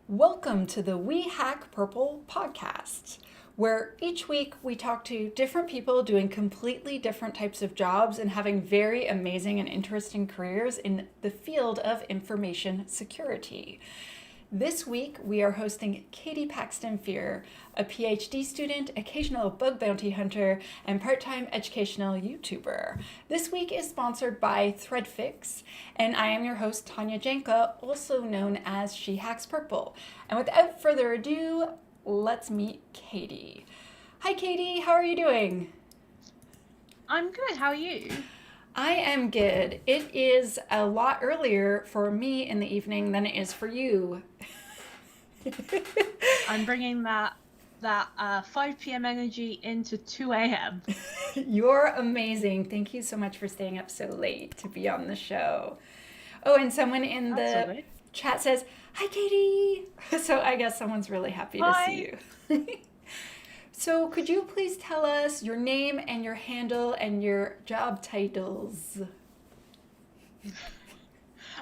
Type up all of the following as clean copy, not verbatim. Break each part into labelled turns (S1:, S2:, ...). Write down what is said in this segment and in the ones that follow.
S1: Welcome to the We Hack Purple podcast, where each week we talk to different people doing completely different types of jobs and having very amazing and interesting careers in the field of information security. This week we are hosting Katie Paxton-Fear, a PhD student, occasional bug bounty hunter, and part-time educational YouTuber. This week is sponsored by ThreadFix, and I am your host, Tanya Janka, also known as She Hacks Purple. And without further ado, let's meet Katie. Hi Katie, how are you doing?
S2: I'm good. How are you?
S1: I am good. It is a lot earlier for me in the evening than it is for you.
S2: I'm bringing that 5 p.m. energy into 2 a.m.
S1: You're amazing. Thank you so much for staying up so late to be on the show. Oh, and someone in
S2: That's all
S1: the
S2: good.
S1: chat says, "Hi, Katie." So I guess someone's really happy to
S2: Hi.
S1: see you. So could you please tell us your name and your handle and your job titles?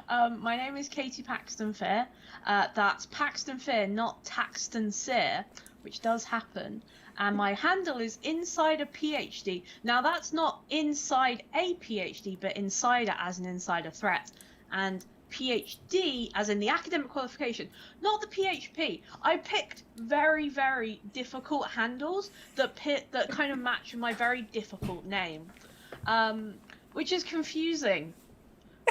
S2: My name is Katie Paxton-Fear. That's Paxton-Fear, not Taxton-Sear, which does happen. And my handle is Inside a PhD. Now, that's not inside a PhD, but insider as an insider threat. And PhD as in the academic qualification, not the PHP. I picked very, very difficult handles that kind of match with my very difficult name, which is confusing.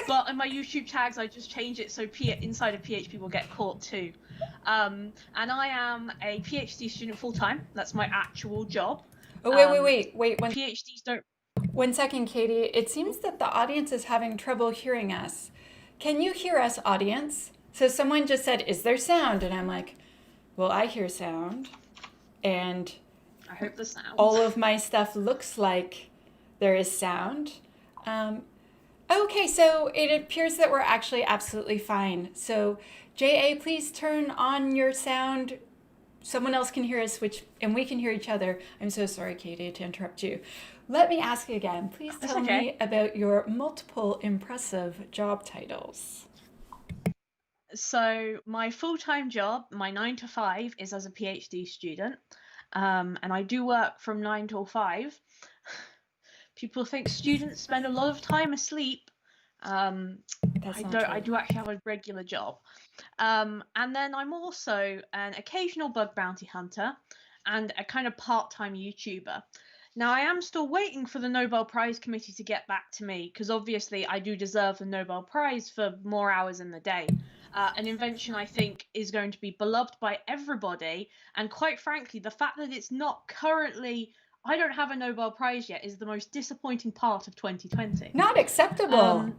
S2: But in my YouTube tags, I just change it so inside of PHP will get caught too. And I am a PhD student full-time. That's my actual job.
S1: Oh,
S2: Um,
S1: wait.
S2: PhDs don't...
S1: 1 second, Katie. It seems that the audience is having trouble hearing us. Can you hear us, audience? So someone just said, "Is there sound?" And I'm like, "Well, I hear sound." And
S2: I hope the sound.
S1: all of my stuff looks like there is sound. Okay, so it appears that we're actually absolutely fine. So, JA, please turn on your sound. Someone else can hear us, and we can hear each other. I'm so sorry, Katie, to interrupt you. Let me ask again. Please
S2: That's
S1: tell
S2: okay.
S1: me about your multiple impressive job titles.
S2: So my full-time job, my 9 to 5, is as a PhD student. And I do work from 9 till 5. People think students spend a lot of time asleep.
S1: That's
S2: I
S1: not
S2: don't.
S1: true.
S2: I do actually have a regular job. And then I'm also an occasional bug bounty hunter and a kind of part-time YouTuber. Now, I am still waiting for the Nobel Prize Committee to get back to me because obviously I do deserve the Nobel Prize for more hours in the day. An invention I think is going to be beloved by everybody. And quite frankly, the fact that it's not currently, I don't have a Nobel Prize yet, is the most disappointing part of 2020.
S1: Not acceptable.
S2: Um,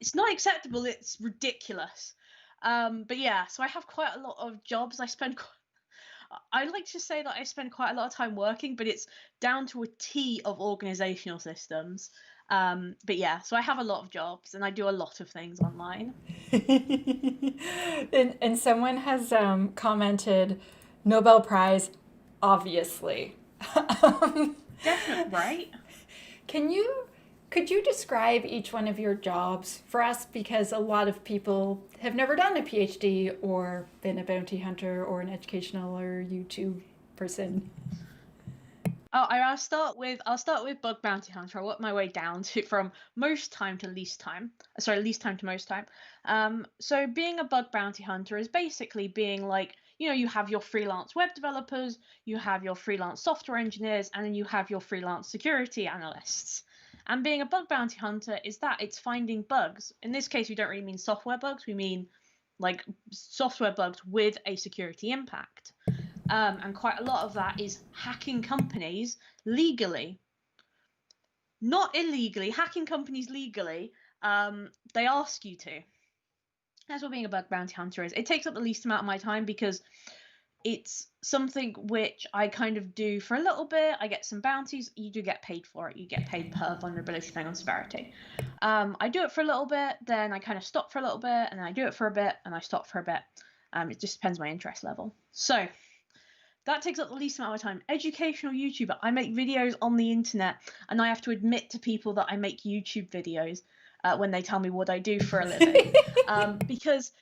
S2: it's not acceptable, it's ridiculous. But yeah, so I have quite a lot of jobs. I like to say that I spend quite a lot of time working, but it's down to a T of organizational systems. But yeah, so I have a lot of jobs and I do a lot of things online.
S1: And someone has commented, Nobel Prize, obviously. um,
S2: Definitely, right?
S1: Can you could you describe each one of your jobs for us, because a lot of people have never done a PhD or been a bounty hunter or an educational or YouTube person?
S2: Oh, I'll start with bug bounty hunter. I'll work my way down to from most time to least time. Sorry, least time to most time. So being a bug bounty hunter is basically being like, you have your freelance web developers, you have your freelance software engineers, and then you have your freelance security analysts. And being a bug bounty hunter is that it's finding bugs. In this case, we don't really mean software bugs. We mean like software bugs with a security impact. And quite a lot of that is hacking companies legally, not illegally, hacking companies legally. They ask you to. That's what being a bug bounty hunter is. It takes up the least amount of my time because it's something which I kind of do for a little bit. I get some bounties. You do get paid for it. You get paid per vulnerability depending on severity. I do it for a little bit, then I kind of stop for a little bit, and then I do it for a bit, and I stop for a bit. It just depends on my interest level. So that takes up the least amount of time. Educational YouTuber. I make videos on the internet, and I have to admit to people that I make YouTube videos when they tell me what I do for a living. Because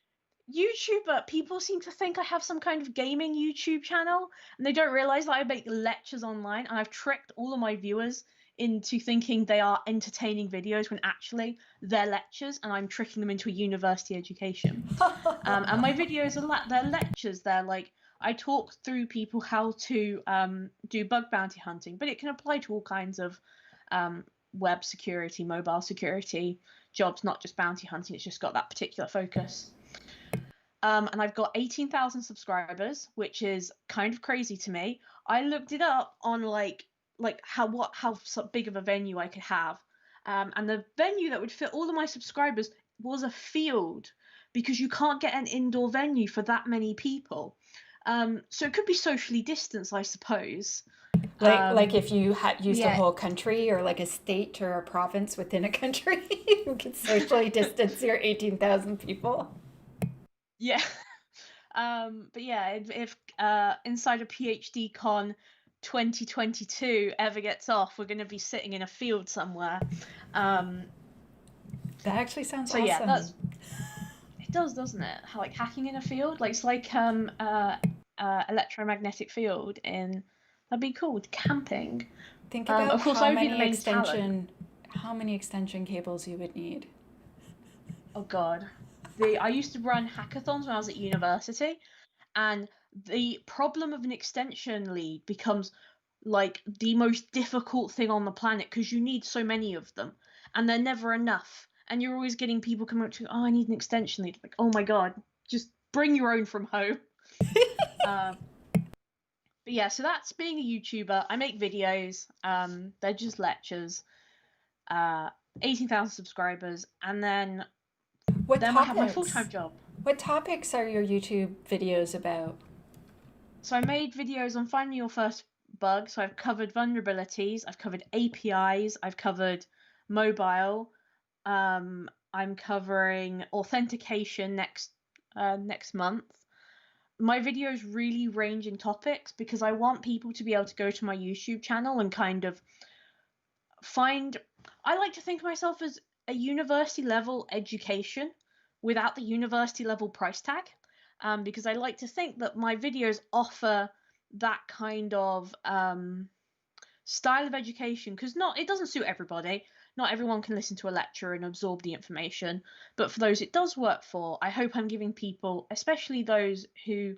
S2: YouTuber, people seem to think I have some kind of gaming YouTube channel, and they don't realize that I make lectures online, and I've tricked all of my viewers into thinking they are entertaining videos when actually they're lectures, and I'm tricking them into a university education. And my videos are they're lectures. They're like, I talk through people how to do bug bounty hunting, but it can apply to all kinds of web security, mobile security jobs, not just bounty hunting. It's just got that particular focus. And I've got 18,000 subscribers, which is kind of crazy to me. I looked it up on like how big of a venue I could have, and the venue that would fit all of my subscribers was a field, because you can't get an indoor venue for that many people. So it could be socially distanced, I suppose.
S1: Like if you had used a
S2: Yeah,
S1: whole country or like a state or a province within a country, you could socially distance your 18,000 people.
S2: yeah. But yeah, if inside a PhD Con 2022 ever gets off, we're going to be sitting in a field somewhere. Um,
S1: That actually sounds
S2: so yeah,
S1: awesome.
S2: it does, doesn't it? How, like hacking in a field, like it's like electromagnetic field in, that'd be cool. Camping.
S1: Think about
S2: Of course, I would be the main talent.
S1: how many extension cables you would need.
S2: Oh God, I used to run hackathons when I was at university, and the problem of an extension lead becomes like the most difficult thing on the planet, because you need so many of them and they're never enough, and you're always getting people coming up to you, oh, I need an extension lead. Like, oh my God, just bring your own from home. um, but yeah, so that's being a YouTuber. I make videos, they're just lectures, 18,000 subscribers, and then
S1: What
S2: I have my full-time
S1: topics?
S2: job.
S1: What topics are your YouTube videos about?
S2: So I made videos on finding your first bug. So I've covered vulnerabilities, I've covered APIs, I've covered mobile. I'm covering authentication next month. My videos really range in topics because I want people to be able to go to my YouTube channel and kind of find. I like to think of myself as a university level education without the university level price tag, because I like to think that my videos offer that kind of style of education, because it doesn't suit everybody. Not everyone can listen to a lecture and absorb the information, but for those it does work for, I hope I'm giving people, especially those who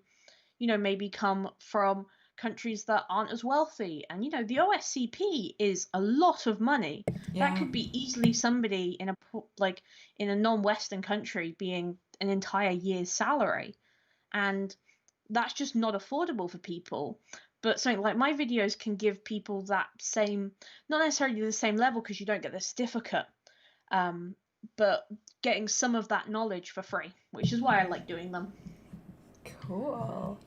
S2: maybe come from countries that aren't as wealthy. And the OSCP is a lot of money. That
S1: Yeah.
S2: could be easily somebody in a non-Western country being an entire year's salary, and that's just not affordable for people. But something like my videos can give people that same, not necessarily the same level because you don't get the certificate, but getting some of that knowledge for free, which is why I like doing them.
S1: Cool.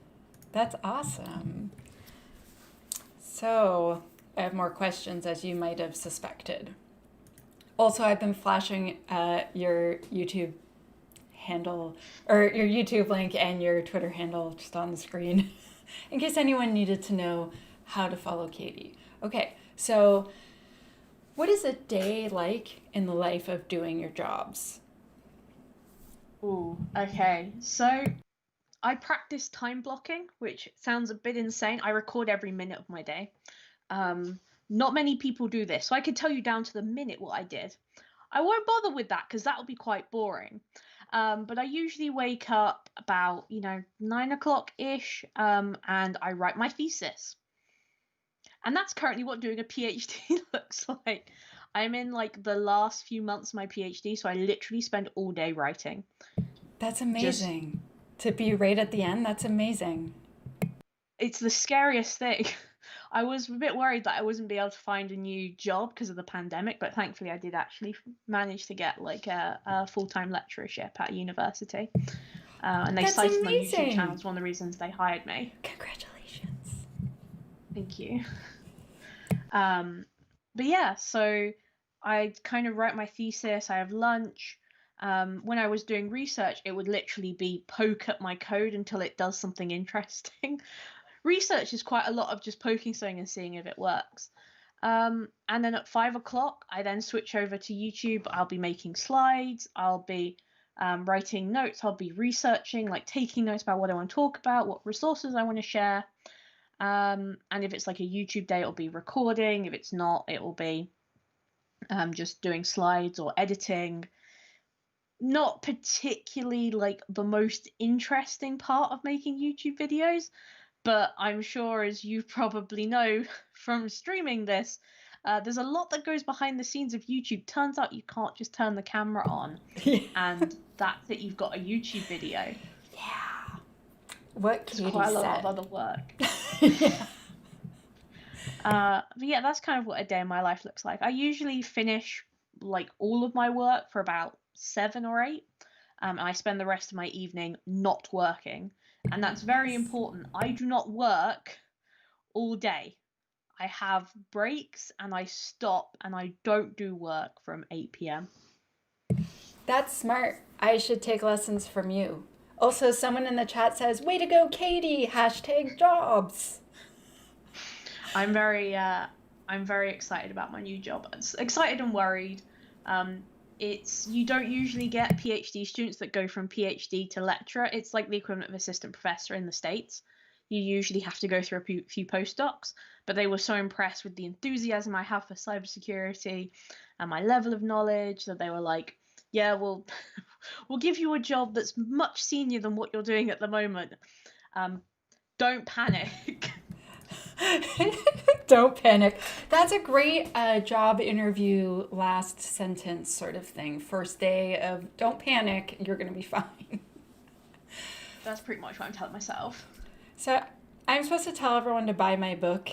S1: That's awesome. So, I have more questions, as you might have suspected. Also, I've been flashing your YouTube handle or your YouTube link and your Twitter handle just on the screen in case anyone needed to know how to follow Katie. Okay, so what is a day like in the life of doing your jobs?
S2: Ooh, okay. So I practice time blocking, which sounds a bit insane. I record every minute of my day. Um, Not many people do this, so I could tell you down to the minute what I did. I won't bother with that because that'll be quite boring. But I usually wake up about 9 o'clock ish, and I write my thesis. And that's currently what doing a PhD looks like. I'm in like the last few months of my PhD, so I literally spend all day writing.
S1: That's
S2: Just
S1: amazing. To be right at the end, that's amazing.
S2: It's the scariest thing. I was a bit worried that I wasn't be able to find a new job because of the pandemic, but thankfully I did actually manage to get like a full-time lecturership at university. And they
S1: That's
S2: cited my YouTube channel
S1: amazing.
S2: as one of the reasons they hired me.
S1: Congratulations.
S2: Thank you. Um, but yeah, so I kind of write my thesis, I have lunch. When I was doing research, it would literally be poke at my code until it does something interesting. Research is quite a lot of just poking something and seeing if it works. And then at 5 o'clock, I then switch over to YouTube. I'll be making slides. I'll be writing notes. I'll be researching, like taking notes about what I want to talk about, what resources I want to share. And if it's like a YouTube day, it'll be recording. If it's not, it will be just doing slides or editing. Not particularly like the most interesting part of making YouTube videos, but I'm sure, as you probably know from streaming this, there's a lot that goes behind the scenes of YouTube. Turns out you can't just turn the camera on and that's it, you've got a YouTube video.
S1: Yeah. What Katie
S2: There's quite a lot
S1: said.
S2: of other work.
S1: Yeah.
S2: But yeah, that's kind of what a day in my life looks like. I usually finish like all of my work for about 7 or 8. And I spend the rest of my evening not working. And that's very important. I do not work all day. I have breaks and I stop and I don't do work from 8 p.m.
S1: That's smart. I should take lessons from you. Also, someone in the chat says, "Way to go, Katie! #jobs."
S2: I'm very excited about my new job. Excited and worried. You don't usually get PhD students that go from PhD to lecturer. It's like the equivalent of assistant professor in the States. You usually have to go through a few postdocs, but they were so impressed with the enthusiasm I have for cybersecurity and my level of knowledge that they were like, yeah, we'll give you a job that's much senior than what you're doing at the moment. Don't panic.
S1: Don't panic. That's a great job interview last sentence sort of thing. First day of don't panic, you're going to be fine.
S2: That's pretty much what I'm telling myself.
S1: So I'm supposed to tell everyone to buy my book,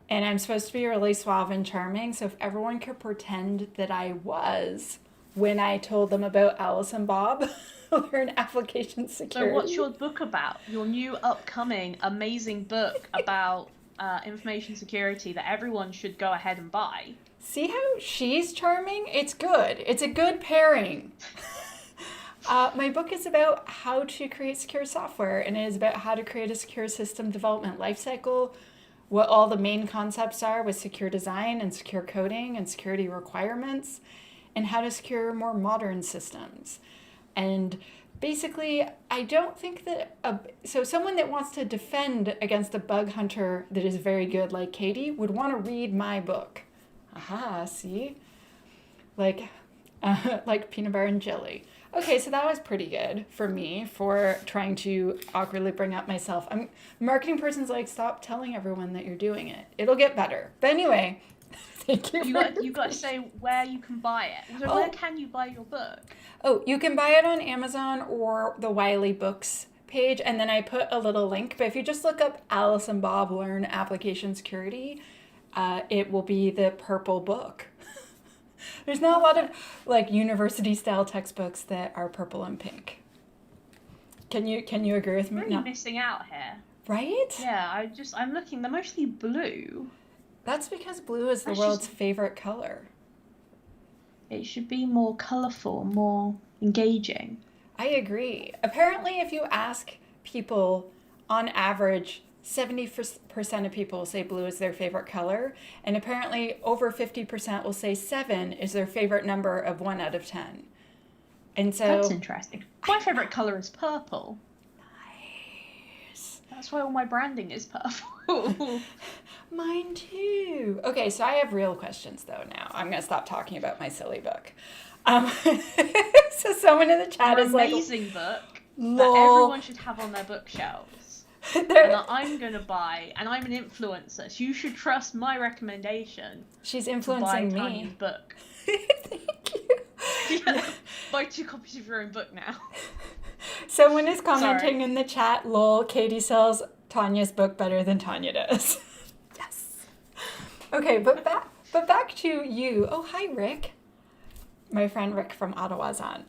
S1: and I'm supposed to be really suave and charming. So if everyone could pretend that I was when I told them about Alice and Bob, learn application security.
S2: So what's your book about? Your new upcoming amazing book about information security that everyone should go ahead and buy.
S1: See how she's charming? It's good. It's a good pairing. My book is about how to create secure software, and it is about how to create a secure system development lifecycle, what all the main concepts are with secure design and secure coding and security requirements, and how to secure more modern systems. And basically, I don't think that so someone that wants to defend against a bug hunter that is very good like Katie would want to read my book. Aha, see? Like peanut butter and jelly. Okay, so that was pretty good for me for trying to awkwardly bring up myself. Marketing person's like, stop telling everyone that you're doing it. It'll get better. But anyway, thank you.
S2: You got to say where you can buy it. So where can you buy your book?
S1: Oh, you can buy it on Amazon or the Wiley Books page, and then I put a little link. But if you just look up Alice and Bob Learn Application Security, it will be the purple book. There's not a lot of like university style textbooks that are purple and pink. Can you agree with me?
S2: Really missing out here.
S1: Right?
S2: Yeah, I'm looking. They're mostly blue.
S1: That's because blue is the world's favorite color.
S2: It should be more colorful, more engaging.
S1: I agree. Apparently, if you ask people, on average, 70% of people will say blue is their favorite color, and apparently over 50% will say 7 is their favorite number of 1 out of 10. And so
S2: that's interesting. My favorite color is purple.
S1: Nice.
S2: That's why all my branding is purple.
S1: Mine too. Okay, so I have real questions though now. I'm going to stop talking about my silly book. So someone in the chat is like,
S2: amazing book
S1: lol.
S2: That everyone should have on their bookshelves. And that I'm going to buy, and I'm an influencer, so you should trust my recommendation.
S1: She's influencing me.
S2: Tanya's book.
S1: Thank you.
S2: Yeah, buy 2 copies of your own book now.
S1: Someone is commenting in the chat, lol, Katie sells Tanya's book better than Tanya does. Yes. Okay, but back to you. Oh, hi, Rick. My friend Rick from Ottawa's on.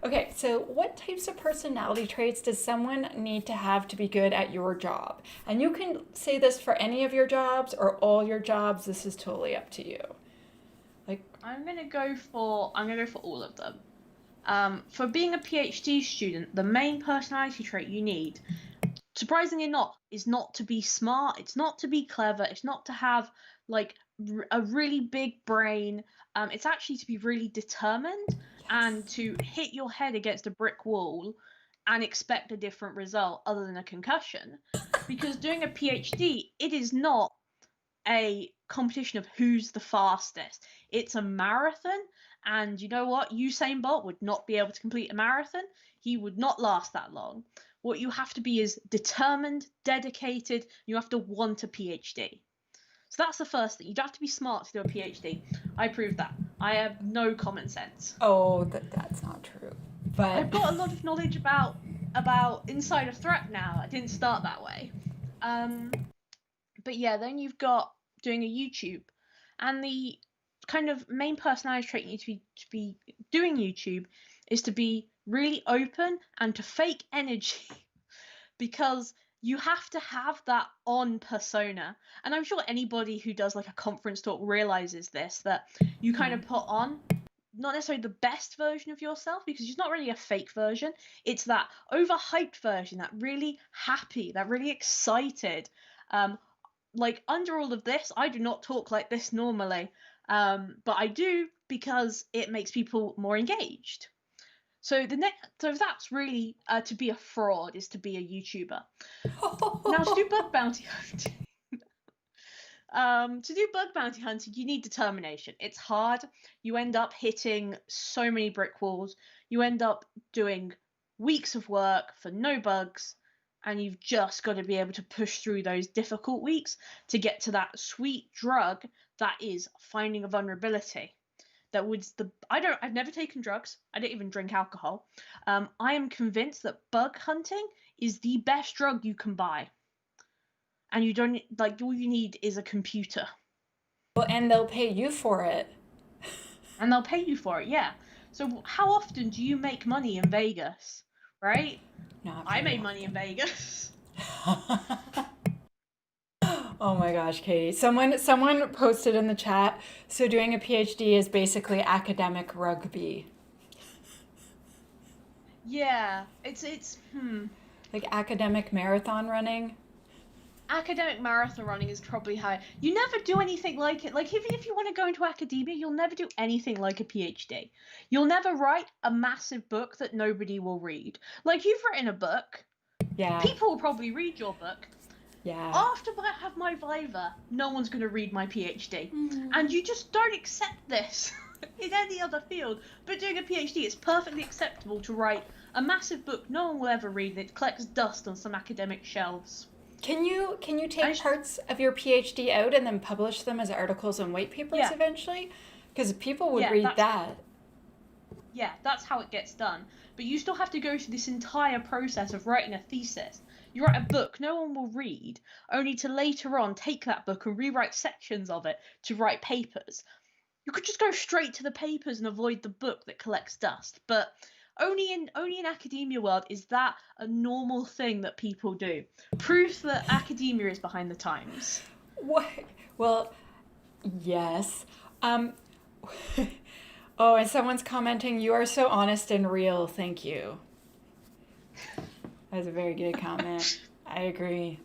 S1: Okay, so what types of personality traits does someone need to have to be good at your job? And you can say this for any of your jobs or all your jobs. This is totally up to you. Like,
S2: I'm gonna go for all of them. For being a PhD student, the main personality trait you need, surprisingly not, is not to be smart. It's not to be clever. It's not to have like a really big brain. It's actually to be really determined and to hit your head against a brick wall and expect a different result other than a concussion. Because doing a PhD, it is not a competition of who's the fastest. It's a marathon, and you know what? Usain Bolt would not be able to complete a marathon. He would not last that long. What you have to be is determined, dedicated. You have to want a PhD. So that's the first thing. You don't have to be smart to do a PhD. I proved that. I have no common sense.
S1: Oh, that's not true. But
S2: I've got a lot of knowledge about insider threat now. I didn't start that way. But yeah, then you've got doing a YouTube, and the kind of main personality trait you need to be doing YouTube is to be really open and to fake energy because you have to have that on persona. And I'm sure anybody who does like a conference talk realizes this, that you kind of put on not necessarily the best version of yourself, because it's not really a fake version. It's that overhyped version, that really happy, that really excited. Like under all of this, I do not talk like this normally, but I do because it makes people more engaged. So that's really to be a fraud is to be a YouTuber. Now to do bug bounty hunting. To do bug bounty hunting, you need determination. It's hard. You end up hitting so many brick walls. You end up doing weeks of work for no bugs, and you've just got to be able to push through those difficult weeks to get to that sweet drug that is finding a vulnerability. I've never taken drugs. I don't even drink alcohol. I am convinced that bug hunting is the best drug you can buy. And you don't, like, all you need is a computer.
S1: Well, and they'll pay you for it.
S2: And they'll pay you for it, yeah. So how often do you make money in Vegas, right? I made money in Vegas.
S1: Oh my gosh, Katie. Someone posted in the chat, so doing a PhD is basically academic rugby.
S2: Yeah, it's
S1: Like academic marathon running.
S2: academic marathon running is probably how you never do anything like it. Like even if you want to go into academia, you'll never do anything like a PhD. You'll never write a massive book that nobody will read. Like you've written a book,
S1: Yeah.
S2: people will probably read your book.
S1: Yeah.
S2: After I have my Viva, no one's going to read my PhD. And you just don't accept this in any other field. But doing a PhD, it's perfectly acceptable to write a massive book no one will ever read, and it collects dust on some academic shelves.
S1: Can you take parts of your PhD out and then publish them as articles and white papers eventually? Because people would read that.
S2: Yeah, that's how it gets done. But you still have to go through this entire process of writing a thesis. You write a book no one will read, only to later on take that book and rewrite sections of it to write papers. You could just go straight to the papers and avoid the book that collects dust. But only in academia world is that a normal thing that people do. Proof that academia is behind the times.
S1: What? Well, yes. Oh, and someone's commenting, "You are so honest and real. Thank you." That's a very good comment. I agree.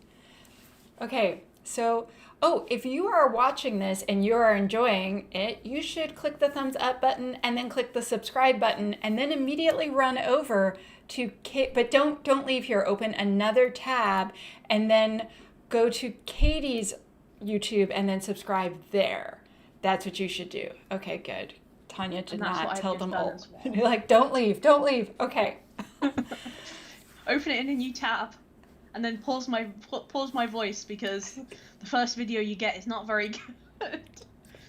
S1: Okay, so, if you are watching this and you are enjoying it, you should click the thumbs up button and then click the subscribe button and then immediately run over to but don't leave here. Open another tab and then go to Katie's YouTube and then subscribe there. That's what you should do. Okay, good. Tanya did not tell them all. Well. You're like, don't leave. Okay.
S2: Open it in a new tab, and then pause my voice because the first video you get is not very good.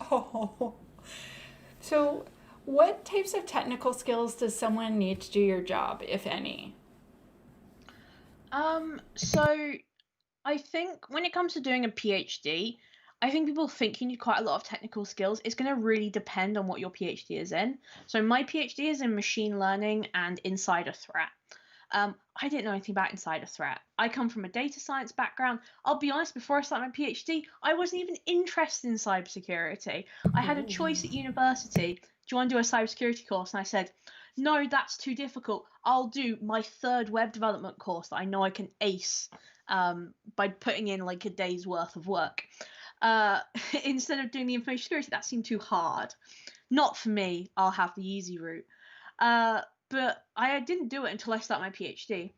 S1: Oh. So, what types of technical skills does someone need to do your job, if any?
S2: So I think when it comes to doing a PhD, I think people think you need quite a lot of technical skills. It's going to really depend on what your PhD is in. So my PhD is in machine learning and insider threat. I didn't know anything about insider threat. I come from a data science background. I'll be honest, before I started my PhD, I wasn't even interested in cybersecurity. I had a choice at university. Do you want to do a cybersecurity course? And I said, no, that's too difficult. I'll do my third web development course that I know I can ace by putting in like a day's worth of work. Instead of doing the information security, that seemed too hard. Not for me. I'll have the easy route. But I didn't do it until I started my PhD.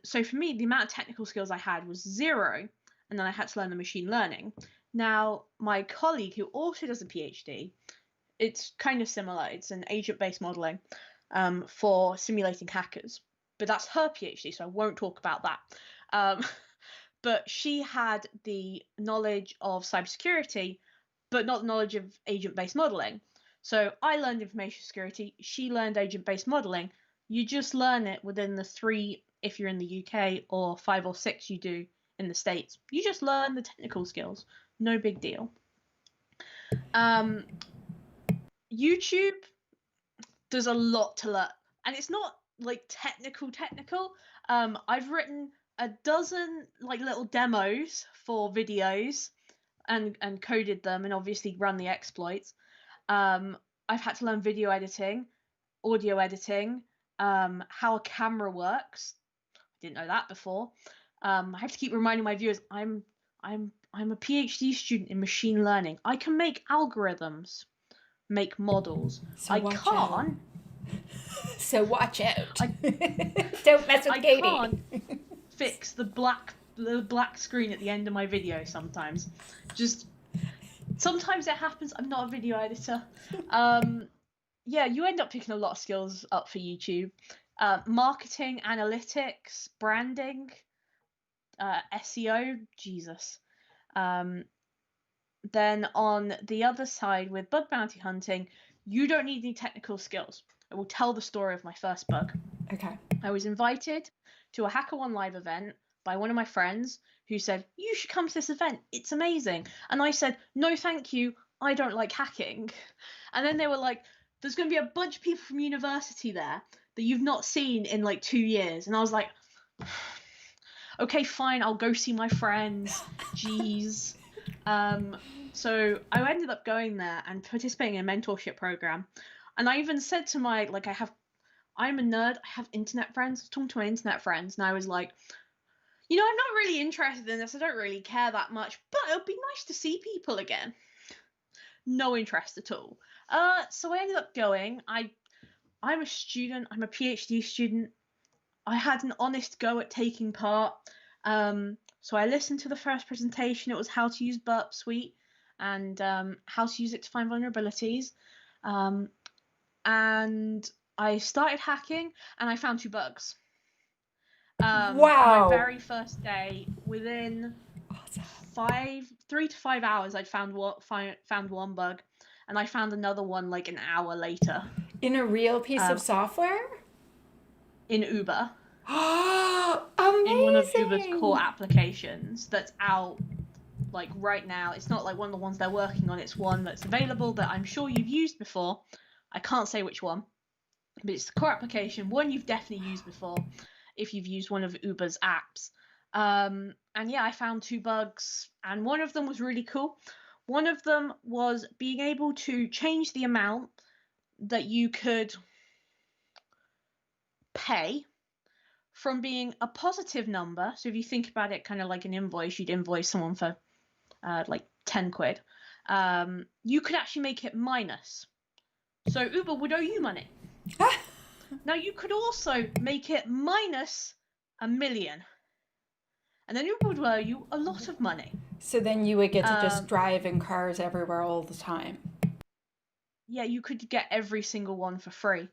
S2: So for me, the amount of technical skills I had was 0, and then I had to learn the machine learning. Now, my colleague who also does a PhD, it's kind of similar. It's an agent-based modeling for simulating hackers, but that's her PhD, so I won't talk about that. But she had the knowledge of cybersecurity, but not the knowledge of agent-based modeling. So I learned information security, she learned agent-based modeling. You just learn it within the 3 if you're in the UK, or 5 or 6 you do in the States. You just learn the technical skills. No big deal. YouTube, there's a lot to learn. And it's not like technical. I've written a dozen like little demos for videos and coded them and obviously run the exploits. I've had to learn video editing, audio editing, how a camera works. I didn't know that before. I have to keep reminding my viewers I'm a PhD student in machine learning. I can make algorithms, make models.
S1: So
S2: I
S1: watch
S2: can't.
S1: out. So watch out. Don't mess with Katie.
S2: I can't fix the black screen at the end of my video sometimes. Just sometimes it happens. I'm not a video editor. Yeah, you end up picking a lot of skills up for YouTube. Marketing, analytics, branding, SEO, Jesus. Then on the other side with bug bounty hunting, you don't need any technical skills. I will tell the story of my first bug.
S1: Okay.
S2: I was invited to a HackerOne Live event by one of my friends who said, "You should come to this event. It's amazing." And I said, "No, thank you. I don't like hacking." And then they were like, "There's going to be a bunch of people from university there that you've not seen in like 2 years." And I was like, "Okay, fine. I'll go see my friends." Jeez. So I ended up going there and participating in a mentorship program. And I even said to my, like, I'm a nerd. I have internet friends. I was talking to my internet friends, and I was like, I'm not really interested in this. I don't really care that much, but it would be nice to see people again. No interest at all. So I ended up going. I'm a student. I'm a PhD student. I had an honest go at taking part. So I listened to the first presentation. It was how to use Burp Suite and how to use it to find vulnerabilities. And I started hacking, and I found 2 bugs.
S1: Wow.
S2: My very first day, within 3 to 5 hours, I'd found one bug, and I found another one like an hour later.
S1: In a real piece of software?
S2: In Uber.
S1: Amazing.
S2: In one of Uber's core applications that's out like right now. It's not like one of the ones they're working on. It's one that's available that I'm sure you've used before. I can't say which one, but it's the core application, one you've definitely used before if you've used one of Uber's apps. And yeah, I found 2 bugs, and one of them was really cool. One of them was being able to change the amount that you could pay from being a positive number. So if you think about it kind of like an invoice, you'd invoice someone for like 10 quid. You could actually make it minus. So Uber would owe you money. Now you could also make it minus $1 million. And then Uber would owe you a lot of money.
S1: So then you would get to just drive in cars everywhere all the time.
S2: Yeah, you could get every single one for free.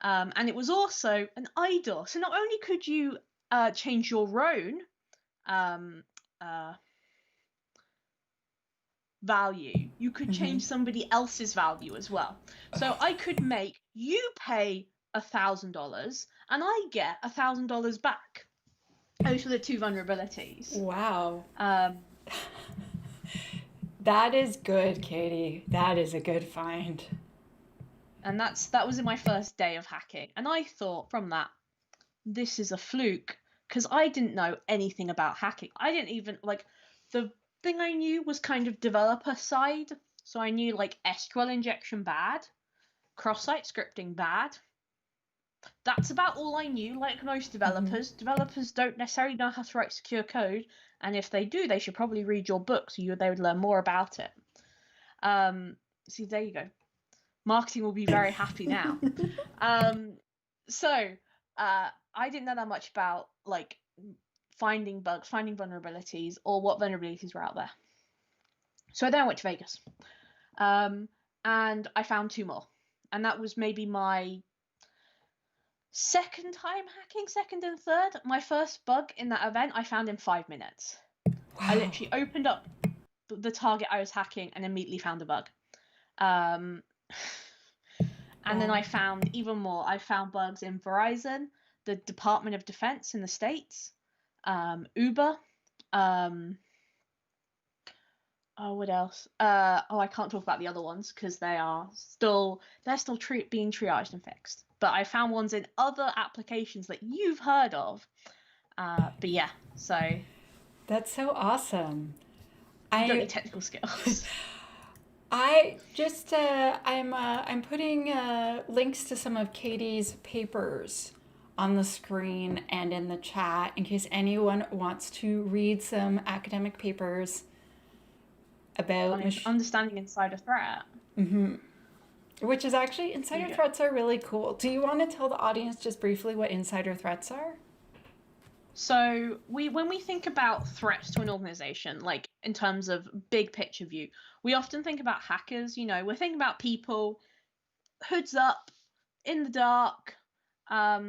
S2: And it was also an IDOR. So not only could you change your own value, you could change somebody else's value as well. So I could make you pay $1,000 and I get $1,000 back. Those were the 2 vulnerabilities.
S1: Wow. That is good, Katie. That is a good find.
S2: And that was in my first day of hacking. And I thought from that, this is a fluke, because I didn't know anything about hacking. I didn't even, the thing I knew was kind of developer side. So I knew SQL injection bad, cross-site scripting bad. That's about all I knew. Like most developers, developers don't necessarily know how to write secure code. And if they do, they should probably read your book so they would learn more about it. See, there you go. Marketing will be very happy now. So I didn't know that much about like finding bugs, finding vulnerabilities, or what vulnerabilities were out there. So then I went to Vegas, and I found 2 more, and that was maybe my second time hacking, second and third. My first bug in that event I found in 5 minutes.
S1: Wow.
S2: I literally opened up the target I was hacking and immediately found a bug. And then I found even more. I found bugs in Verizon, the Department of Defense in the States, Uber. What else? I can't talk about the other ones because they're still being triaged and fixed. But I found ones in other applications that you've heard of. But yeah, so
S1: That's so awesome.
S2: you don't need technical skills.
S1: I'm putting links to some of Katie's papers on the screen and in the chat in case anyone wants to read some academic papers about
S2: understanding insider threat.
S1: Which is actually, insider threats are really cool. Do you want to tell the audience just briefly what insider threats are?
S2: So when we think about threats to an organization, like in terms of big picture view, we often think about hackers. We're thinking about people, hoods up, in the dark. I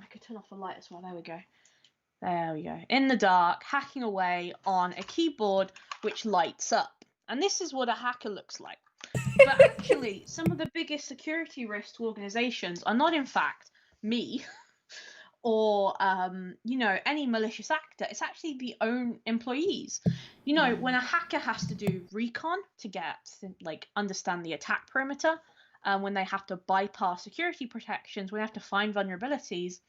S2: could turn off the light as well. There we go. In the dark, hacking away on a keyboard which lights up. And this is what a hacker looks like. But actually, some of the biggest security risks to organizations are not, in fact, me or, any malicious actor. It's actually the own employees. When a hacker has to do recon to understand the attack perimeter, when they have to bypass security protections, when they have to find vulnerabilities,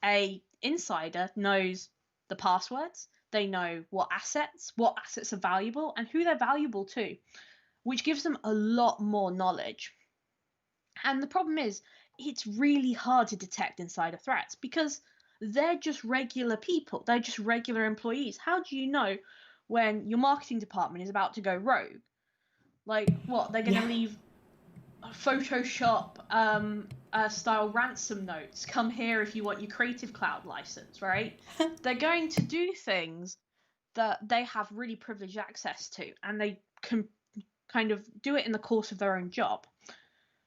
S2: a insider knows the passwords. They know what assets are valuable and who they're valuable to, which gives them a lot more knowledge. And the problem is, it's really hard to detect insider threats because they're just regular people. They're just regular employees. How do you know when your marketing department is about to go rogue? Like, what? They're going to leave Photoshop style ransom notes. Come here if you want your Creative Cloud license, right? They're going to do things that they have really privileged access to, and they can kind of do it in the course of their own job.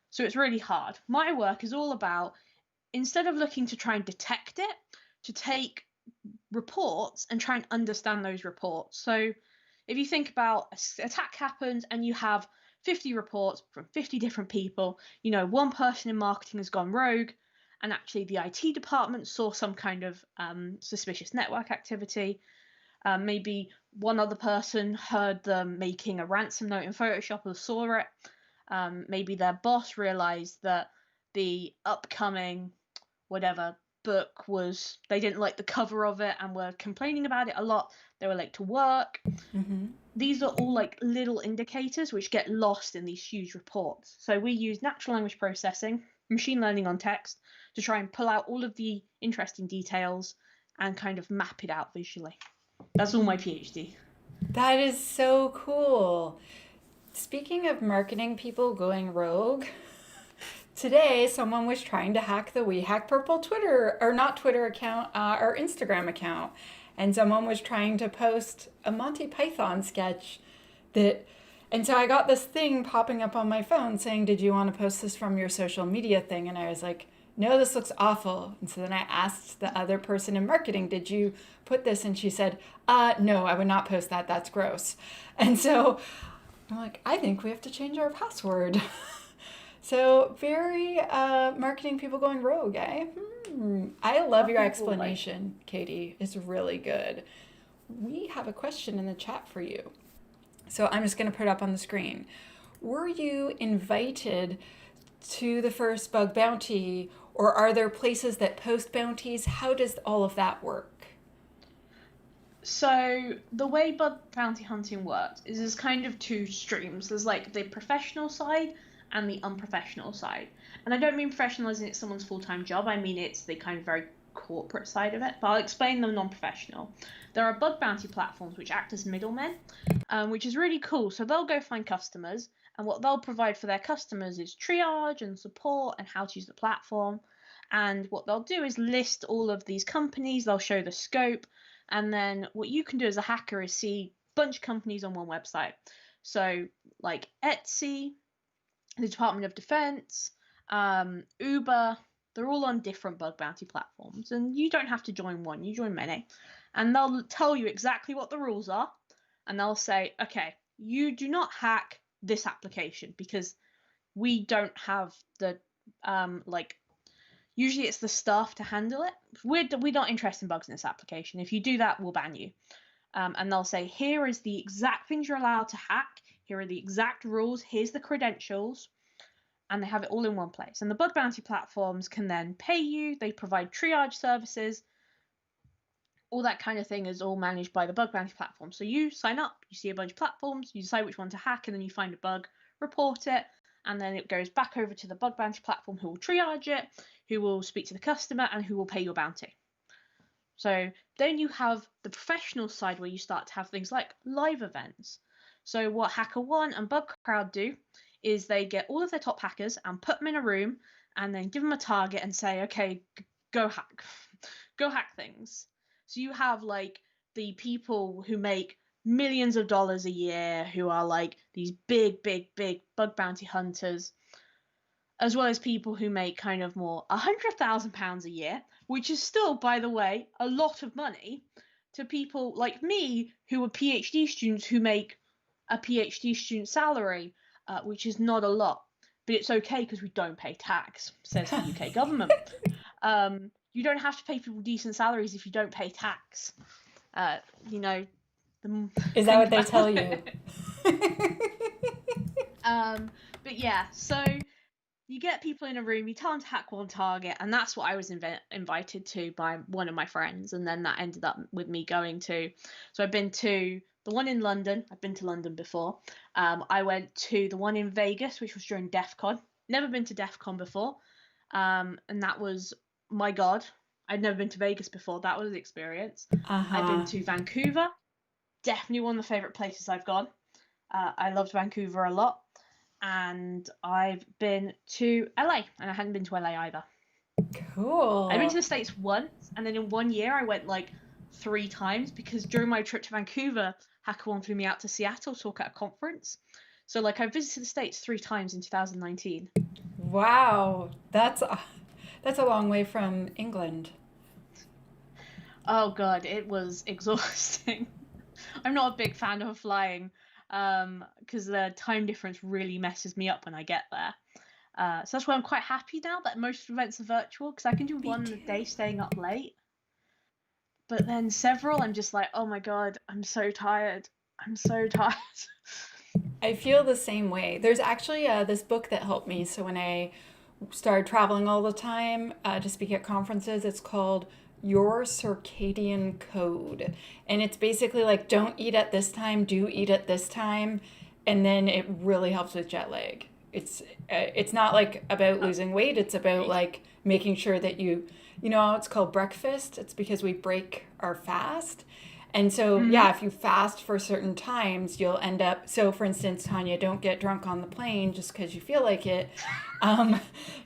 S2: So it's really hard. My work is all about, instead of looking to try and detect it, to take reports and try and understand those reports. So if you think about an attack happens and you have 50 reports from 50 different people, one person in marketing has gone rogue, and actually the IT department saw some kind of suspicious network activity. Maybe one other person heard them making a ransom note in Photoshop or saw it. Maybe their boss realized that the upcoming book they didn't like the cover of it and were complaining about it a lot. They were late to work. These are all like little indicators which get lost in these huge reports. So we use natural language processing, machine learning on text, to try and pull out all of the interesting details and kind of map it out visually. That's all my PhD.
S1: That is so cool. Speaking of marketing people going rogue, today someone was trying to hack the We Hack Purple Twitter, or not Twitter account, or Instagram account. And someone was trying to post a Monty Python sketch and so I got this thing popping up on my phone saying, did you want to post this from your social media thing? And I was like, no, this looks awful. And so then I asked the other person in marketing, did you put this? And she said, no, I would not post that. That's gross. And so I'm like, I think we have to change our password. So very marketing people going rogue, eh? I love your explanation, Katie. It's really good. We have a question in the chat for you. So I'm just going to put it up on the screen. Were you invited to the first bug bounty, or are there places that post bounties? How does all of that work?
S2: So the way bug bounty hunting works is there's kind of 2 streams. There's like the professional side and the unprofessional side. And I don't mean professional as in it's someone's full-time job. I mean it's the kind of very corporate side of it. But I'll explain the non-professional. There are bug bounty platforms which act as middlemen, which is really cool. So they'll go find customers And what they'll provide for their customers is triage and support and how to use the platform. And what they'll do is list all of these companies, they'll show the scope, and then what you can do as a hacker is see a bunch of companies on one website. So like Etsy, the Department of Defense, Uber, they're all on different bug bounty platforms. And you don't have to join one, you join many. And they'll tell you exactly what the rules are. And they'll say, okay, you do not hack this application because we don't have the usually it's the staff to handle it. We're not interested in bugs in this application. If you do that, we'll ban you. And they'll say, here is the exact things you're allowed to hack. Here are the exact rules. Here's the credentials. And they have it all in one place. And the bug bounty platforms can then pay you. They provide triage services. All that kind of thing is all managed by the bug bounty platform. So you sign up, you see a bunch of platforms, you decide which one to hack, and then you find a bug, report it, and then it goes back over to the bug bounty platform who will triage it, who will speak to the customer, and who will pay your bounty. So then you have the professional side where you start to have things like live events. So what HackerOne and BugCrowd do is they get all of their top hackers and put them in a room and then give them a target and say, okay, go hack things. So you have like the people who make millions of dollars a year who are like these big bug bounty hunters, as well as people who make kind of more £100,000 a year, which is still, by the way, a lot of money to people like me who are PhD students who make a PhD student salary, which is not a lot. But it's okay because we don't pay tax, says the UK government. You don't have to pay people decent salaries if you don't pay tax.
S1: Is that what they tell you?
S2: But yeah, so you get people in a room, you tell them to hack one target, and that's what I was invited to by one of my friends, and then that ended up with me going to. So I've been to the one in London. I've been to London before. I went to the one in Vegas, which was during DEF CON. Never been to DEF CON before, and that was, my God, I'd never been to Vegas before. That was an experience. I've been to Vancouver. Definitely one of the favourite places I've gone. I loved Vancouver a lot. And I've been to LA, and I hadn't been to LA either.
S1: Cool.
S2: I've been to the States once, and then in 1 year I went like 3 times because during my trip to Vancouver, HackerOne flew me out to Seattle to talk at a conference. So like I visited the States 3 times in 2019.
S1: Wow, that's a long way from England.
S2: Oh God, it was exhausting. I'm not a big fan of flying because the time difference really messes me up when I get there. So that's why I'm quite happy now that most events are virtual because I can do one a day staying up late. But then several, I'm just like, oh my God, I'm so tired. I'm so tired.
S1: I feel the same way. There's actually this book that helped me. So when I started traveling all the time to speak at conferences, it's called Your Circadian Code. And it's basically like, don't eat at this time, do eat at this time. And then it really helps with jet lag. It's not like about losing weight. It's about like making sure that you know how it's called breakfast. It's because we break our fast. And so, yeah, if you fast for certain times, you'll end up. So, for instance, Tanya, don't get drunk on the plane just because you feel like it.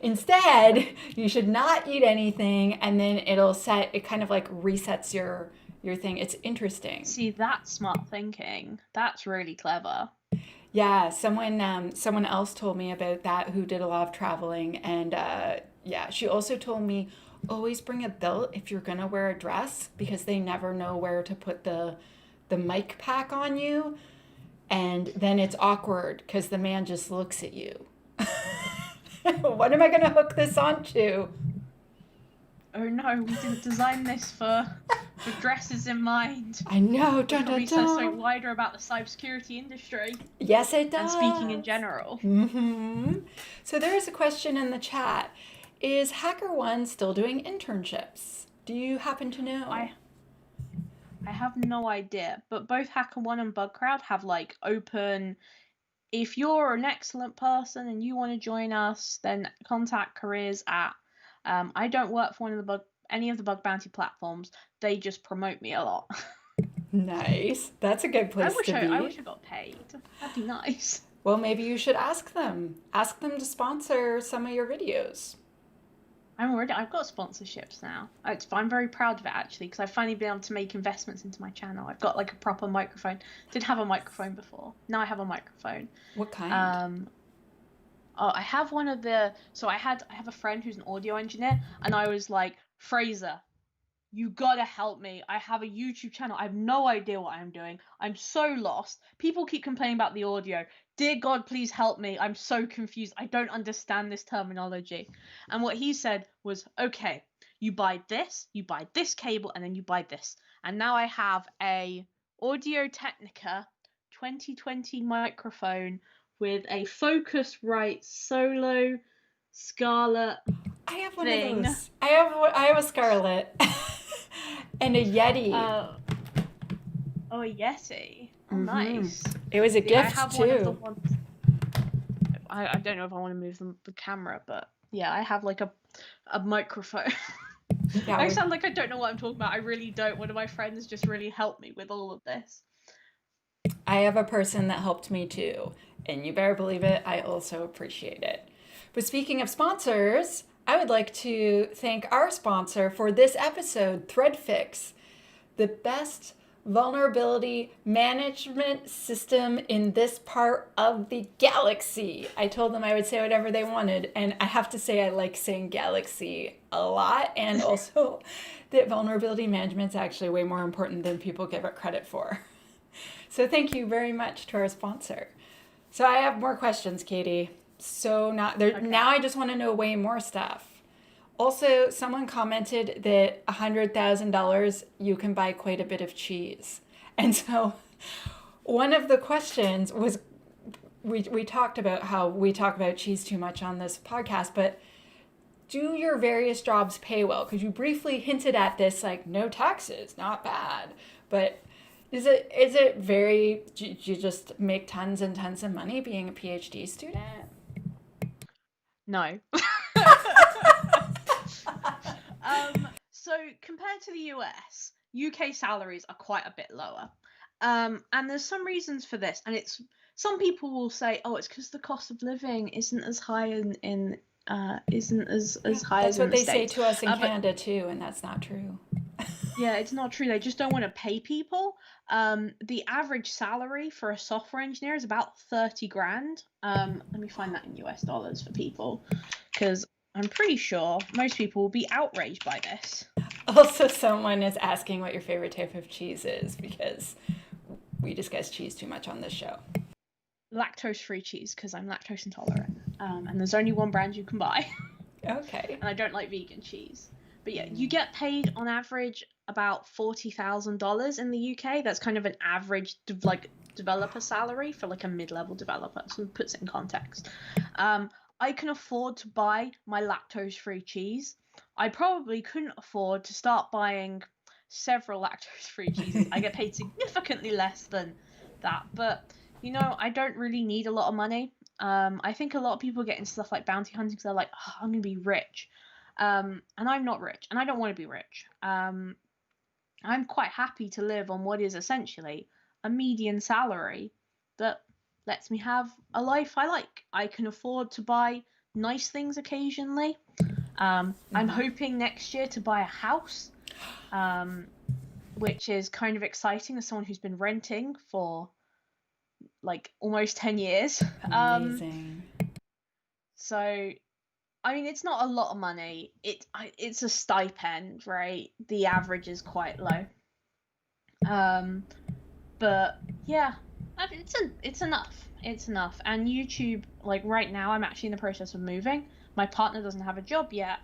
S1: Instead, you should not eat anything, and then it kind of like resets your thing. It's interesting.
S2: See, that's smart thinking. That's really clever.
S1: Yeah, someone else told me about that who did a lot of traveling, and yeah, she also told me always bring a belt if you're gonna wear a dress because they never know where to put the mic pack on you, and then it's awkward because the man just looks at you. What am I gonna hook this onto?
S2: Oh no, we didn't design this for dresses in mind.
S1: I know.
S2: Probably says something wider about the cybersecurity industry.
S1: Yes, it does.
S2: And speaking in general.
S1: So there is a question in the chat. Is HackerOne still doing internships? Do you happen to know?
S2: I have no idea, but both HackerOne and BugCrowd have like open. If you're an excellent person and you want to join us, then contact careers at. I don't work for any of the bug bounty platforms. They just promote me a lot.
S1: Nice. That's a good place to be.
S2: I wish I got paid. That'd be nice.
S1: Well, maybe you should ask them. Ask them to sponsor some of your videos.
S2: I've got sponsorships now. I'm very proud of it actually because I've finally been able to make investments into my channel. I've got like a proper microphone. Didn't have a microphone before. Now I have a microphone.
S1: What kind?
S2: Oh, I have one of the. So I have a friend who's an audio engineer, and I was like, Fraser, you gotta help me. I have a YouTube channel. I have no idea what I'm doing. I'm so lost. People keep complaining about the audio. Dear God, please help me. I'm so confused. I don't understand this terminology. And what he said was, okay, you buy this cable, and then you buy this. And now I have a Audio Technica 2020 microphone with a Focusrite Solo Scarlett
S1: I have one of
S2: thing.
S1: those. I have a Scarlett and a Yeti.
S2: Oh, a Yeti. Oh, nice.
S1: It was a
S2: Yeah, I
S1: gift
S2: have
S1: too.
S2: one of the ones. I don't know if I want to move the camera, but yeah, I have like a microphone.
S1: Yeah,
S2: I sound like I don't know what I'm talking about. I really don't. One of my friends just really helped me with all of this.
S1: I have a person that helped me too, and you better believe it, I also appreciate it. But speaking of sponsors, I would like to thank our sponsor for this episode, ThreadFix, the best vulnerability management system in this part of the galaxy. I told them I would say whatever they wanted, and I have to say I like saying galaxy a lot, and also that vulnerability management is actually way more important than people give it credit for. So thank you very much to our sponsor. So I have more questions, Katie. So not there
S2: Okay.
S1: now I just want to know way more stuff. Also, someone commented that $100,000 you can buy quite a bit of cheese. And so one of the questions was we talked about how we talk about cheese too much on this podcast, but do your various jobs pay well? Because you briefly hinted at this, like no taxes, not bad. But is it very, do you just make tons and tons of money being a PhD student?
S2: No. So compared to the US, UK salaries are quite a bit lower. And there's some reasons for this, and it's some people will say, oh, it's because the cost of living isn't as high in isn't as high
S1: That's
S2: as in
S1: what
S2: the
S1: they say
S2: States.
S1: to us in
S2: But
S1: Canada too, and that's not true.
S2: yeah, it's not true. They just don't want to pay people. The average salary for a software engineer is about 30 grand. Let me find that in US dollars for people, because I'm pretty sure most people will be outraged by this.
S1: Also, someone is asking what your favorite type of cheese is because we discuss cheese too much on this show.
S2: Lactose-free cheese, because I'm lactose intolerant. And there's only one brand you can buy.
S1: Okay.
S2: And I don't like vegan cheese. But yeah, you get paid on average about $40,000 in the UK. That's kind of an average developer salary for like a mid-level developer. So it puts it in context. I can afford to buy my lactose-free cheese. I probably couldn't afford to start buying several lactose-free cheeses. I get paid significantly less than that. But you know, I don't really need a lot of money. I think a lot of people get into stuff like bounty hunting because they're like, oh, I'm gonna be rich. And I'm not rich, and I don't want to be rich. I'm quite happy to live on what is essentially a median salary that lets me have a life I like. I can afford to buy nice things occasionally. I'm hoping next year to buy a house, which is kind of exciting as someone who's been renting for like almost 10 years.
S1: Amazing.
S2: So I mean, it's not a lot of money. It's a stipend, right? The average is quite low. But yeah, it's enough. It's enough. And YouTube, like right now, I'm actually in the process of moving. My partner doesn't have a job yet,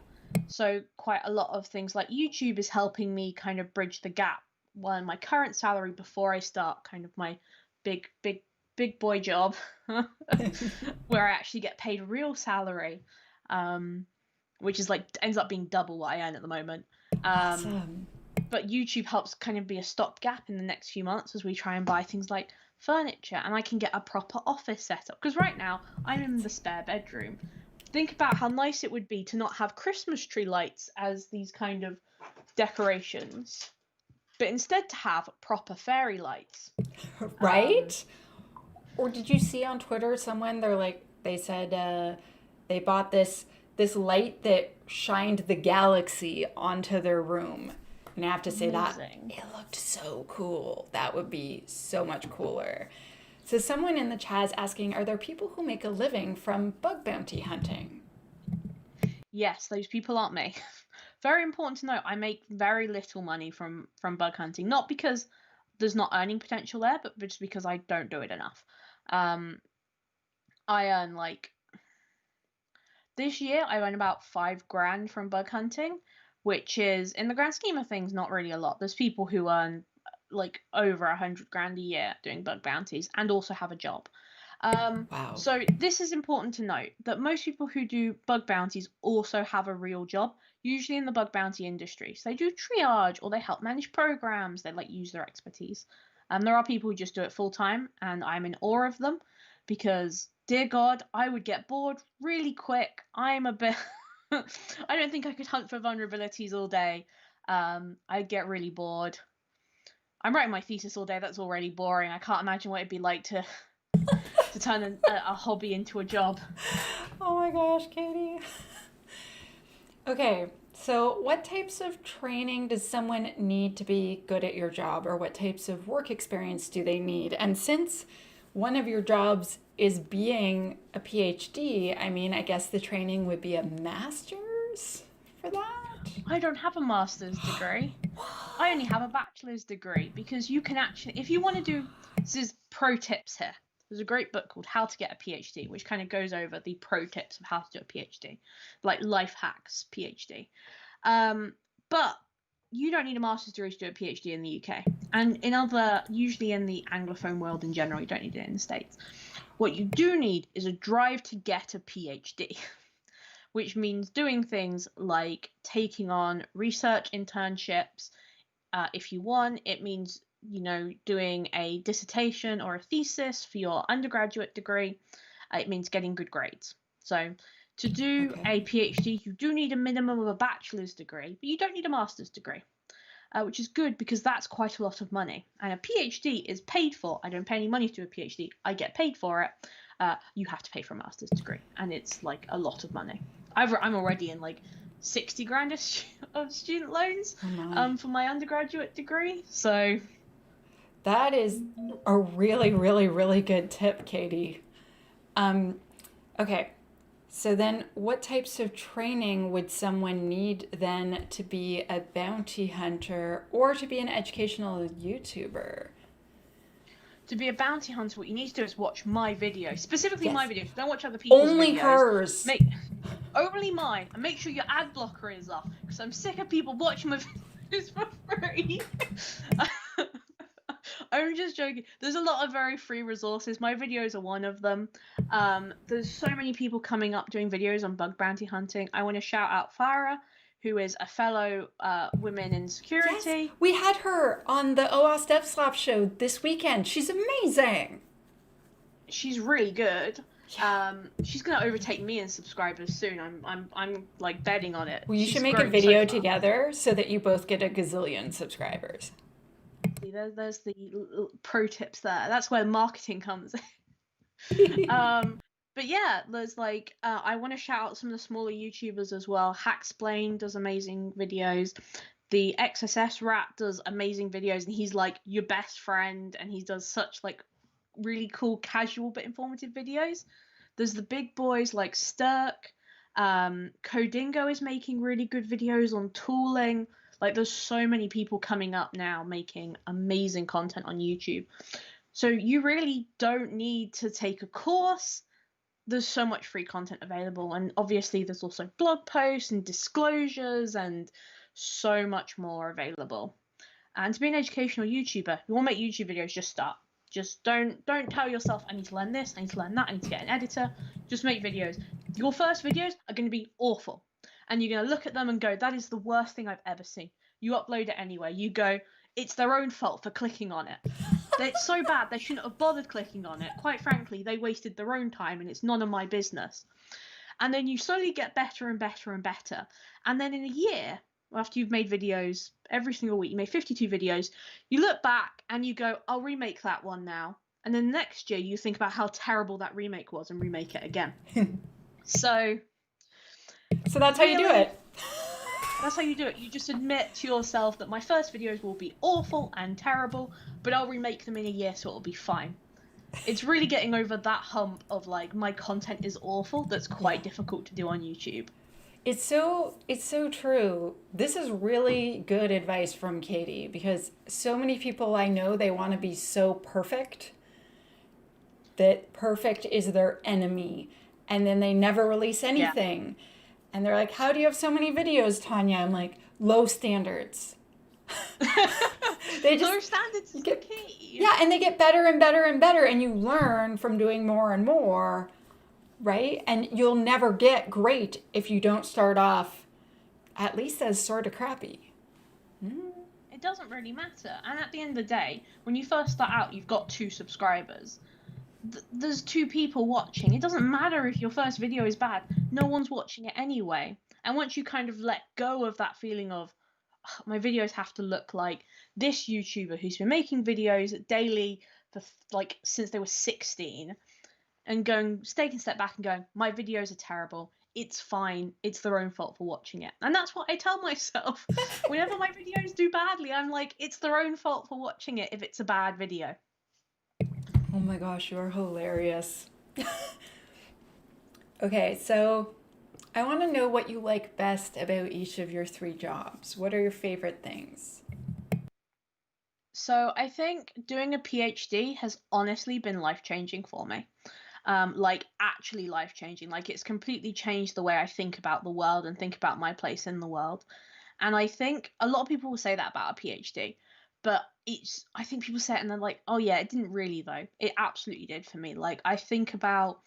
S2: so quite a lot of things like YouTube is helping me kind of bridge the gap. While my current salary before I start kind of my big boy job, where I actually get paid real salary. Which is like ends up being double what I earn at the moment.
S1: Awesome.
S2: But YouTube helps kind of be a stopgap in the next few months as we try and buy things like furniture, and I can get a proper office setup. Because right now I'm in the spare bedroom. Think about how nice it would be to not have Christmas tree lights as these kind of decorations, but instead to have proper fairy lights.
S1: Right? Or did you see on Twitter someone they said they bought this light that shined the galaxy onto their room. And I have to say that
S2: Amazing.
S1: it looked so cool. That would be so much cooler. So someone in the chat is asking, are there people who make a living from bug bounty hunting?
S2: Yes, those people aren't me. Very important to note, I make very little money from bug hunting, not because there's not earning potential there, but just because I don't do it enough. I earn like this year I earn about $5,000 from bug hunting, which is in the grand scheme of things not really a lot. There's people who earn like over $100,000 a year doing bug bounties and also have a job.
S1: Wow.
S2: So this is important to note that most people who do bug bounties also have a real job, usually in the bug bounty industry. So they do triage or they help manage programs. They like use their expertise. There are people who just do it full time, and I'm in awe of them because, dear God, I would get bored really quick. I'm a bit. I don't think I could hunt for vulnerabilities all day. I'd get really bored. I'm writing my thesis all day. That's already boring. I can't imagine what it'd be like to turn a hobby into a job.
S1: Oh my gosh, Katie. Okay, so what types of training does someone need to be good at your job, or what types of work experience do they need? And since one of your jobs is being a PhD, I mean, I guess the training would be a master's for that?
S2: I don't have a master's degree. I only have a bachelor's degree because you can actually, if you want to do, this is pro tips here. There's a great book called How to Get a PhD, which kind of goes over the pro tips of how to do a PhD, like life hacks PhD. But you don't need a master's degree to do a PhD in the UK. And usually in the Anglophone world in general, you don't need it in the States. What you do need is a drive to get a PhD, which means doing things like taking on research internships. If you want, it means doing a dissertation or a thesis for your undergraduate degree. It means getting good grades. So to do a PhD, you do need a minimum of a bachelor's degree, but you don't need a master's degree, which is good because that's quite a lot of money. And a PhD is paid for. I don't pay any money to do a PhD. I get paid for it. You have to pay for a master's degree, and it's like a lot of money. I'm already in like $60,000 of student loans for my undergraduate degree. So
S1: that is a really, really, really good tip, Katie. Okay, so then what types of training would someone need then to be a bounty hunter or to be an educational YouTuber?
S2: To be a bounty hunter, what you need to do is watch my videos, specifically my videos. Don't watch other
S1: people's
S2: videos.
S1: Only hers.
S2: Only mine, and make sure your ad blocker is off, because I'm sick of people watching my videos for free. I'm just joking. There's a lot of very free resources. My videos are one of them. There's so many people coming up doing videos on bug bounty hunting. I want to shout out Farah, who is a fellow women in security.
S1: Yes, we had her on the OWASP DevSlap show this weekend. She's amazing.
S2: She's really good. Yeah. She's gonna overtake me in subscribers soon. I'm like betting on it.
S1: Well, you should make a video together so that you both get a gazillion subscribers.
S2: There's the pro tips there. That's where marketing comes in. But yeah, there's like I want to shout out some of the smaller YouTubers as well. Hacksplain does amazing videos. The XSS Rat does amazing videos, and he's like your best friend, and he does such like really cool, casual but informative videos. There's the big boys like Stirk. Codingo is making really good videos on tooling. Like, there's so many people coming up now making amazing content on YouTube. So you really don't need to take a course. There's so much free content available. And obviously there's also blog posts and disclosures and so much more available. And to be an educational YouTuber, you want to make YouTube videos, just start. Just don't tell yourself, I need to learn this, I need to learn that, I need to get an editor. Just make videos. Your first videos are going to be awful. And you're going to look at them and go, that is the worst thing I've ever seen. You upload it anyway. You go, it's their own fault for clicking on it. It's so bad, they shouldn't have bothered clicking on it. Quite frankly, they wasted their own time and it's none of my business. And then you slowly get better and better and better. And then in a year, after you've made videos every single week, you made 52 videos, you look back and you go, I'll remake that one now. and then next year you think about how terrible that remake was and remake it again. So
S1: that's how you do it.
S2: That's how you do it. You just admit to yourself that my first videos will be awful and terrible, but I'll remake them in a year, so it'll be fine. It's really getting over that hump of like, my content is awful, that's quite difficult to do on YouTube.
S1: It's so true. This is really good advice from Katie, because so many people I know, they want to be so perfect that perfect is their enemy, and then they never release anything. Yeah. And they're like, how do you have so many videos, Tanya? I'm like, low standards.
S2: Low standards is the key.
S1: Yeah, and they get better and better and better, and you learn from doing more and more, right? And you'll never get great if you don't start off at least as sort of crappy.
S2: It doesn't really matter. And at the end of the day, when you first start out, you've got 2 subscribers. There's 2 people watching. It doesn't matter if your first video is bad. No one's watching it anyway. And once you kind of let go of that feeling of, oh, my videos have to look like this YouTuber who's been making videos daily for like since they were 16, and taking a step back and going, my videos are terrible. It's fine. It's their own fault for watching it. And that's what I tell myself. Whenever my videos do badly, I'm like, it's their own fault for watching it if it's a bad video.
S1: Oh my gosh, you're hilarious. Okay, so I want to know what you like best about each of your 3 jobs. What are your favorite things?
S2: So I think doing a PhD has honestly been life-changing for me. Like actually life-changing. Like it's completely changed the way I think about the world and think about my place in the world. And I think a lot of people will say that about a PhD. But I think people say it and they're like, oh yeah, it didn't really though. It absolutely did for me. Like I think about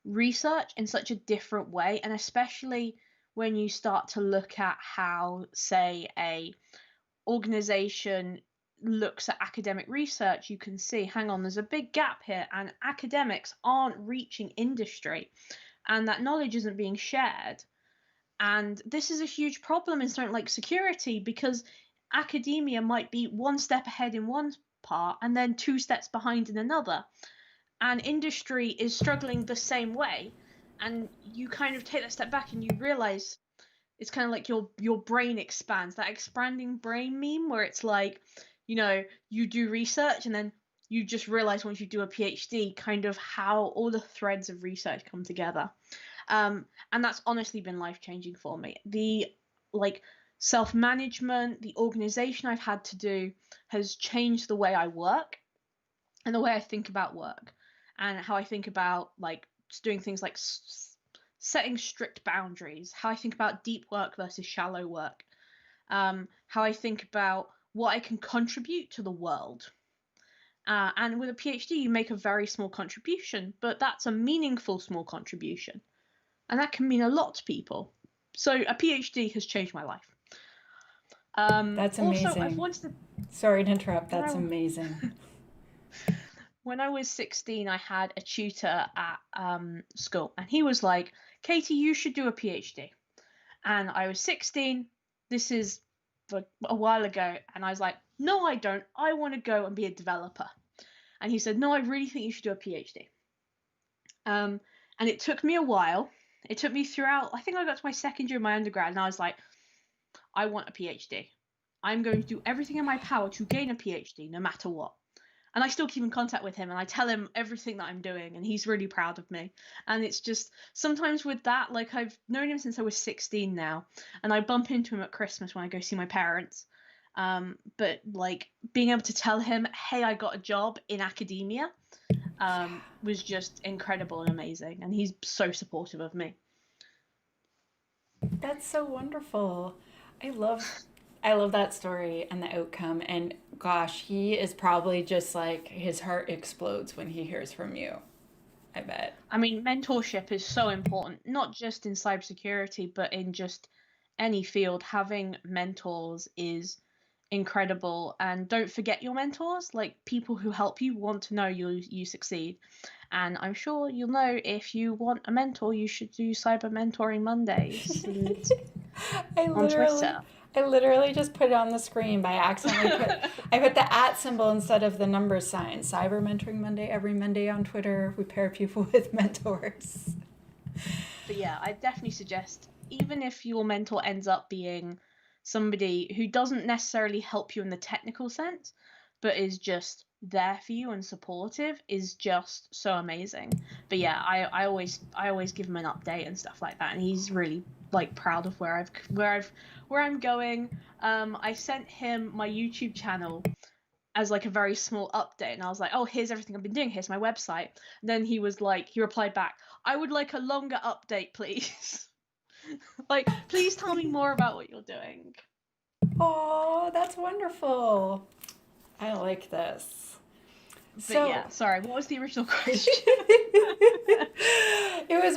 S2: research in such a different way, and especially when you start to look at how, say, a organization looks at academic research, you can see, hang on, there's a big gap here, and academics aren't reaching industry, and that knowledge isn't being shared. And this is a huge problem in something like security, because academia might be 1 step ahead in one part and then 2 steps behind in another, and industry is struggling the same way. And you kind of take that step back and you realize it's kind of like your brain expands, that expanding brain meme, where it's like, you know, you do research and then you just realize once you do a PhD kind of how all the threads of research come together. And that's honestly been life-changing for me. The like self-management, the organization I've had to do has changed the way I work and the way I think about work, and how I think about like doing things like setting strict boundaries, how I think about deep work versus shallow work, how I think about what I can contribute to the world. And with a PhD, you make a very small contribution, but that's a meaningful small contribution. And that can mean a lot to people. So a PhD has changed my life.
S1: That's amazing.
S2: Also, I've wanted to...
S1: Sorry to interrupt. That's amazing.
S2: When I was 16, I had a tutor at school, and he was like, Katie, you should do a PhD. And I was 16. This is a while ago. And I was like, no, I don't. I want to go and be a developer. And he said, no, I really think you should do a PhD. And it took me a while. It took me throughout, I think I got to my second year of my undergrad, and I was like, I want a PhD. I'm going to do everything in my power to gain a PhD, no matter what. And I still keep in contact with him, and I tell him everything that I'm doing, and he's really proud of me. And it's just, sometimes with that, like I've known him since I was 16 now, and I bump into him at Christmas when I go see my parents. But like being able to tell him, hey, I got a job in academia, was just incredible and amazing. And he's so supportive of me.
S1: That's so wonderful. I love that story and the outcome. And gosh, he is probably just like, his heart explodes when he hears from you, I bet.
S2: I mean, mentorship is so important, not just in cybersecurity, but in just any field. Having mentors is incredible. And don't forget your mentors. Like, people who help you want to know you succeed. And I'm sure you'll know, if you want a mentor, you should do Cyber Mentoring Mondays on Twitter.
S1: I literally just put it on the screen by accidentally I put the at symbol instead of the number sign. Cyber Mentoring Monday every Monday on Twitter. We pair people with mentors.
S2: But yeah, I definitely suggest, even if your mentor ends up being somebody who doesn't necessarily help you in the technical sense, but is just there for you and supportive, is just so amazing. But yeah, I always give him an update and stuff like that, and he's really like proud of where I'm going. I sent him my YouTube channel as like a very small update, and I was like, oh, here's everything I've been doing, here's my website. And then he replied back, I would like a longer update, please. Like, please tell me more about what you're doing.
S1: Oh, that's wonderful. I like this.
S2: But yeah, sorry, what was the original question?
S1: it was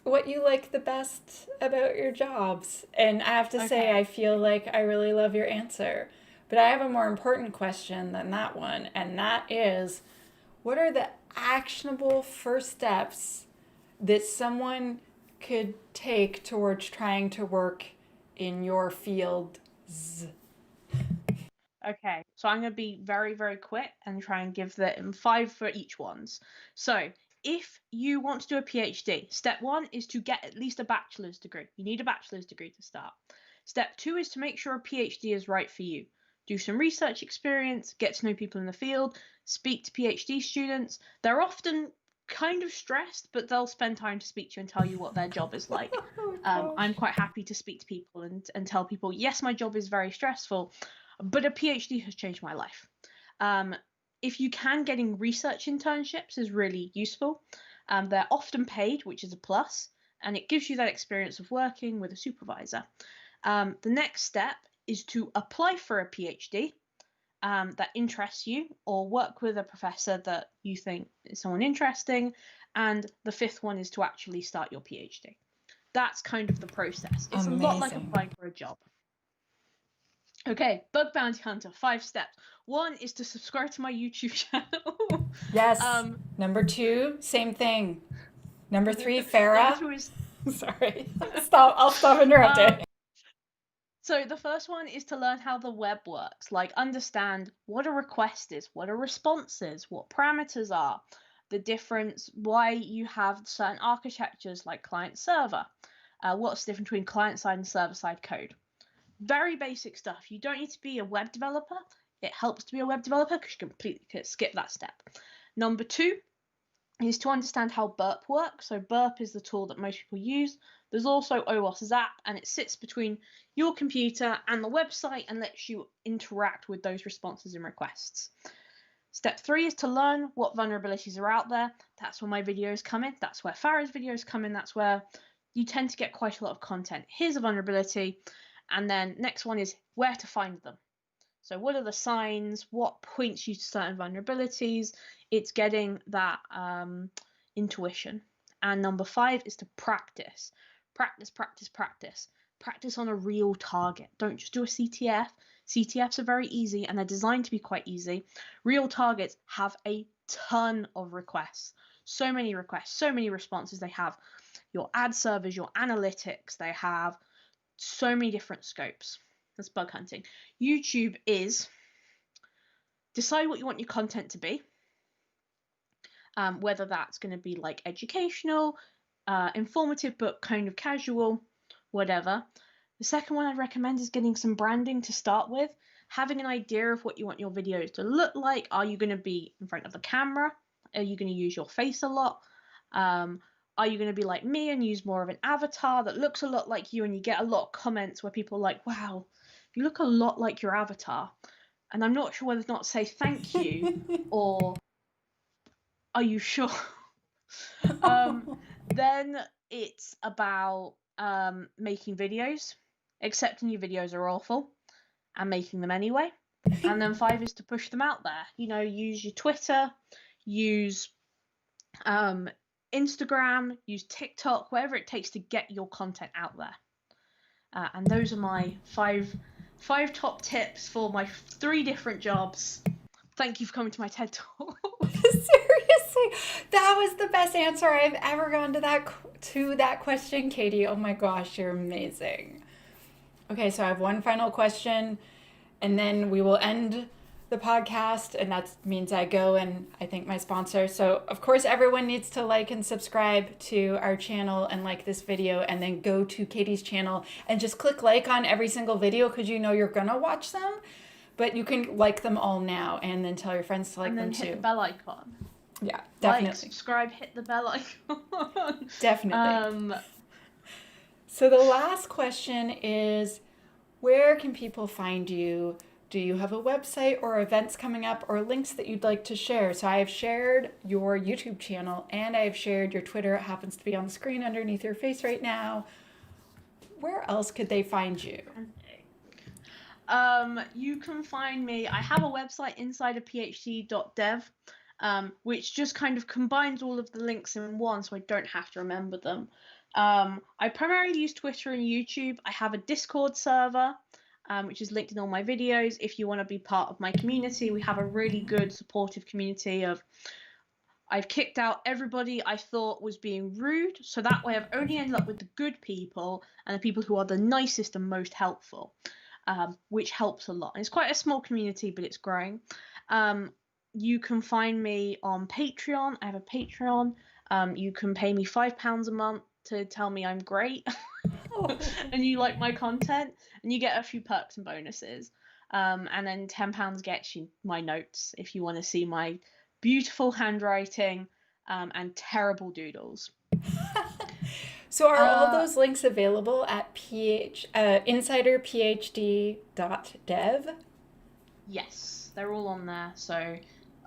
S1: what you like the best about your jobs. And I have to say, I feel like I really love your answer. But I have a more important question than that one, and that is, what are the actionable first steps that someone could take towards trying to work in your field?
S2: Okay, so I'm going to be very, very quick and try and give them 5 for each ones. So, if you want to do a PhD, step 1 is to get at least a bachelor's degree. You need a bachelor's degree to start. Step 2 is to make sure a PhD is right for you. Do some research experience, get to know people in the field, speak to PhD students. They're often kind of stressed, but they'll spend time to speak to you and tell you what their job is like. I'm quite happy to speak to people and tell people, yes, my job is very stressful, but a PhD has changed my life. If you can, getting research internships is really useful. They're often paid, which is a plus, and it gives you that experience of working with a supervisor. The next step is to apply for a PhD that interests you, or work with a professor that you think is someone interesting. And the 5th one is to actually start your PhD. That's kind of the process. It's a lot like applying for a job. Okay, Bug Bounty Hunter, 5 steps. 1 is to subscribe to my YouTube channel.
S1: Yes. Number 2, same thing. Number 3, Farah.
S2: Number 2 is...
S1: Sorry. I'll stop interrupting.
S2: So the first one is to learn how the web works, like understand what a request is, what a response is, what parameters are, the difference, why you have certain architectures like client-server, what's the difference between client-side and server-side code. Very basic stuff. You don't need to be a web developer. It helps to be a web developer because you completely skip that step. Number 2 is to understand how Burp works. So Burp is the tool that most people use. There's also OWASP Zap, and it sits between your computer and the website and lets you interact with those responses and requests. Step 3 is to learn what vulnerabilities are out there. That's where my videos come in. That's where Farah's videos come in. That's where you tend to get quite a lot of content. Here's a vulnerability. And then next one is where to find them. So what are the signs? What points you to certain vulnerabilities? It's getting that intuition. And number 5 is to practice. Practice on a real target. Don't just do a CTF. CTFs are very easy and they're designed to be quite easy. Real targets have a ton of requests. So many requests, so many responses. They have your ad servers, your analytics. They have so many different scopes. That's bug hunting. YouTube is decide what you want your content to be. Whether that's going to be like educational, informative, but kind of casual, whatever. The second one I'd recommend is getting some branding to start with. Having an idea of what you want your videos to look like. Are you going to be in front of the camera? Are you going to use your face a lot? Are you going to be like me and use more of an avatar that looks a lot like you, and you get a lot of comments where people are like, wow, you look a lot like your avatar. And I'm not sure whether or not to say thank you or are you sure? Then it's about making videos, accepting your videos are awful and making them anyway. And then 5 is to push them out there. You know, use your Twitter, use Instagram, use TikTok, whatever it takes to get your content out there. And those are my five top tips for my 3 different jobs. Thank you for coming to my TED Talk.
S1: Seriously, that was the best answer I've ever gotten to that question, Katie. Oh my gosh, you're amazing. Okay, so I have one final question, and then we will end the podcast, and that means I go and I thank my sponsor. So, of course, everyone needs to like and subscribe to our channel and like this video, and then go to Katie's channel and just click like on every single video because you know you're gonna watch them. But you can like them all now and then tell your friends to like them too.
S2: And then hit the bell icon.
S1: Yeah, definitely.
S2: Like, subscribe, hit the bell icon.
S1: Definitely. So the last question is, where can people find you? Do you have a website or events coming up or links that you'd like to share? So I have shared your YouTube channel and I have shared your Twitter. It happens to be on the screen underneath your face right now. Where else could they find you?
S2: You can find me. I have a website, insiderphd.dev, which just kind of combines all of the links in one so I don't have to remember them. I primarily use Twitter and YouTube. I have a Discord server, which is linked in all my videos. If you want to be part of my community, we have a really good supportive community of... I've kicked out everybody I thought was being rude, so that way I've only ended up with the good people and the people who are the nicest and most helpful, which helps a lot. And it's quite a small community, but it's growing. You can find me on Patreon. I have a Patreon. You can pay me £5 a month to tell me I'm great and you like my content, and you get a few perks and bonuses. And then £10 gets you my notes if you want to see my beautiful handwriting and terrible doodles.
S1: So are all those links available at insiderphd.dev?
S2: Yes, they're all on there, so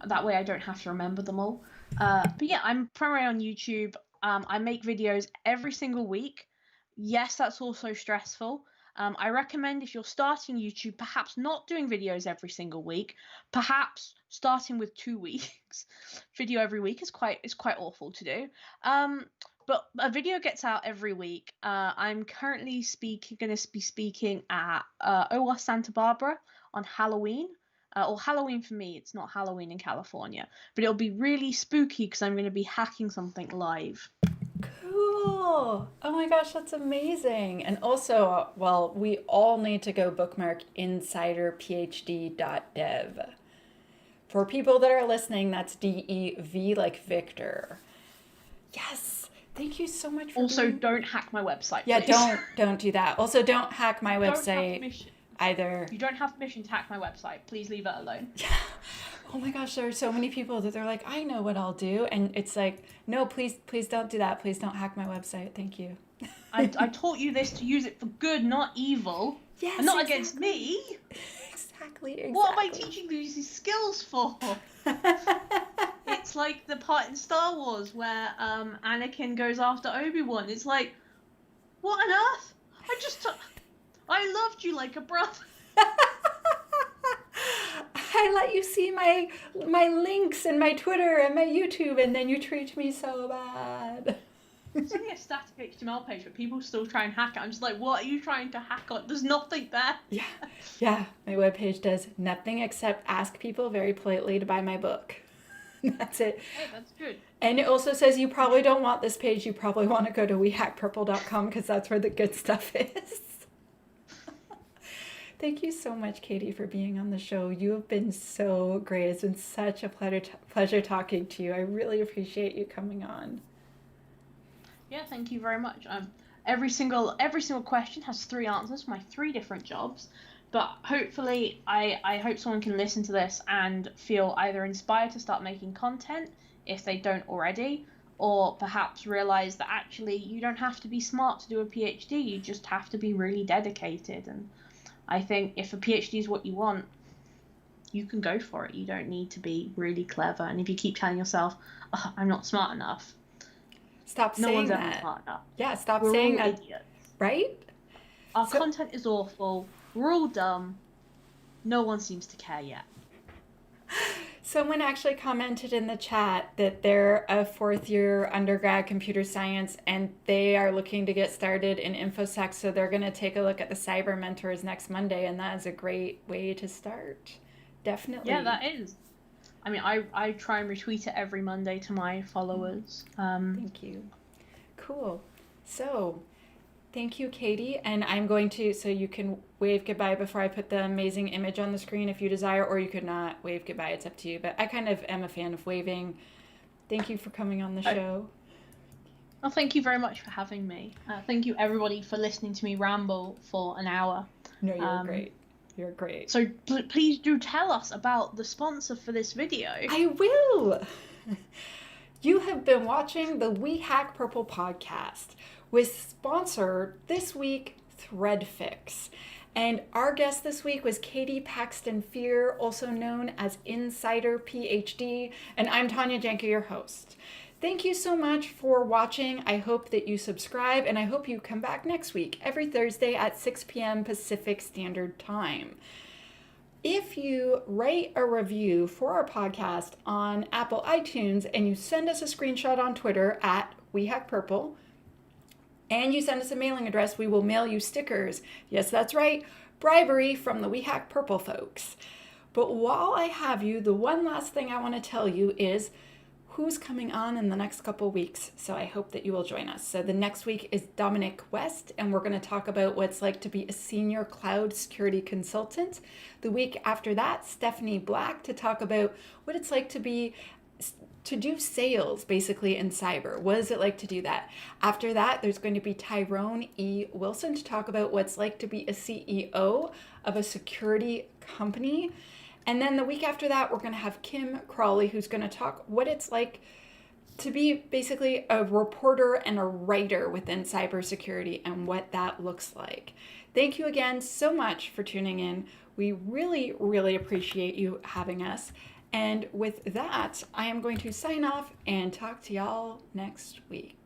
S2: that way I don't have to remember them all. But yeah, I'm primarily on YouTube. I make videos every single week. Yes, that's also stressful. I recommend if you're starting YouTube, perhaps not doing videos every single week, perhaps starting with 2 weeks. Video every week is quite awful to do. But a video gets out every week. I'm currently going to be speaking at OWA Santa Barbara on Halloween. Or Halloween for me, it's not Halloween in California. But it'll be really spooky because I'm going to be hacking something live.
S1: Cool. Oh my gosh, that's amazing. And also, well, we all need to go bookmark insiderphd.dev. For people that are listening, that's DEV like Victor. Yes. Thank you so much for
S2: Also, don't hack my website.
S1: Yeah,
S2: please.
S1: don't do that. Also, don't hack my website either.
S2: You don't have permission to hack my website. Please leave it alone.
S1: Yeah. Oh my gosh, there are so many people that they're like, I know what I'll do. And it's like, no, please don't do that. Please don't hack my website. Thank you.
S2: I taught you this to use it for good, not evil.
S1: Yes,
S2: and not against me.
S1: Exactly.
S2: What am I teaching these skills for? It's like the part in Star Wars where Anakin goes after Obi-Wan. It's like, what on earth? I loved you like a brother.
S1: I let you see my links and my Twitter and my YouTube, and then you treat me so bad.
S2: It's only a static HTML page, but people still try and hack it. I'm just like, what are you trying to hack on? There's nothing there.
S1: Yeah. My webpage does nothing except ask people very politely to buy my book. That's it.
S2: Hey, that's good.
S1: And it also says you probably don't want this page. You probably want to go to wehackpurple.com because that's where the good stuff is. Thank you so much, Katie, for being on the show. You have been so great. It's been such a pleasure talking to you. I really appreciate you coming on.
S2: Yeah, thank you very much. Every single question has 3 answers for my 3 different jobs. But hopefully, I hope someone can listen to this and feel either inspired to start making content if they don't already, or perhaps realize that actually you don't have to be smart to do a PhD. You just have to be really dedicated. And I think if a PhD is what you want, you can go for it. You don't need to be really clever. And if you keep telling yourself, oh, I'm not smart enough,
S1: stop saying that.
S2: No one's ever smart enough.
S1: Yeah, stop
S2: We're
S1: saying
S2: all
S1: that.
S2: idiots.
S1: Right?
S2: Our content is awful. We're all dumb. No one seems to care yet.
S1: Someone actually commented in the chat that they're a 4th-year undergrad computer science and they are looking to get started in InfoSec, so they're going to take a look at the Cyber Mentors next Monday, and that is a great way to start. Definitely.
S2: Yeah, that is. I mean, I try and retweet it every Monday to my followers.
S1: Thank you. Cool. So, Thank you, Katie. And I'm going to, so you can wave goodbye before I put the amazing image on the screen if you desire, or you could not wave goodbye. It's up to you. But I kind of am a fan of waving. Thank you for coming on the show.
S2: Well, thank you very much for having me. Thank you, everybody, for listening to me ramble for an hour.
S1: No, you're great. You're great.
S2: So please do tell us about the sponsor for this video.
S1: I will. You have been watching the We Hack Purple podcast with sponsor this week, ThreadFix. And our guest this week was Katie Paxton-Fear, also known as Insider PhD. And I'm Tanya Janka, your host. Thank you so much for watching. I hope that you subscribe, and I hope you come back next week, every Thursday at 6 p.m. Pacific Standard Time. If you write a review for our podcast on Apple iTunes and you send us a screenshot on Twitter at WeHackPurple, and you send us a mailing address, we will mail you stickers. Yes, that's right, bribery from the We Hack Purple folks. But while I have you, the one last thing I want to tell you is who's coming on in the next couple weeks. So I hope that you will join us. So the next week is Dominic West, and we're going to talk about what it's like to be a senior cloud security consultant. The week after that, Stephanie Black to talk about what it's like to do sales basically in cyber. What is it like to do that? After that, there's going to be Tyrone E. Wilson to talk about what it's like to be a CEO of a security company. And then the week after that, we're going to have Kim Crawley, who's going to talk what it's like to be basically a reporter and a writer within cybersecurity and what that looks like. Thank you again so much for tuning in. We really, really appreciate you having us. And with that, I am going to sign off and talk to y'all next week.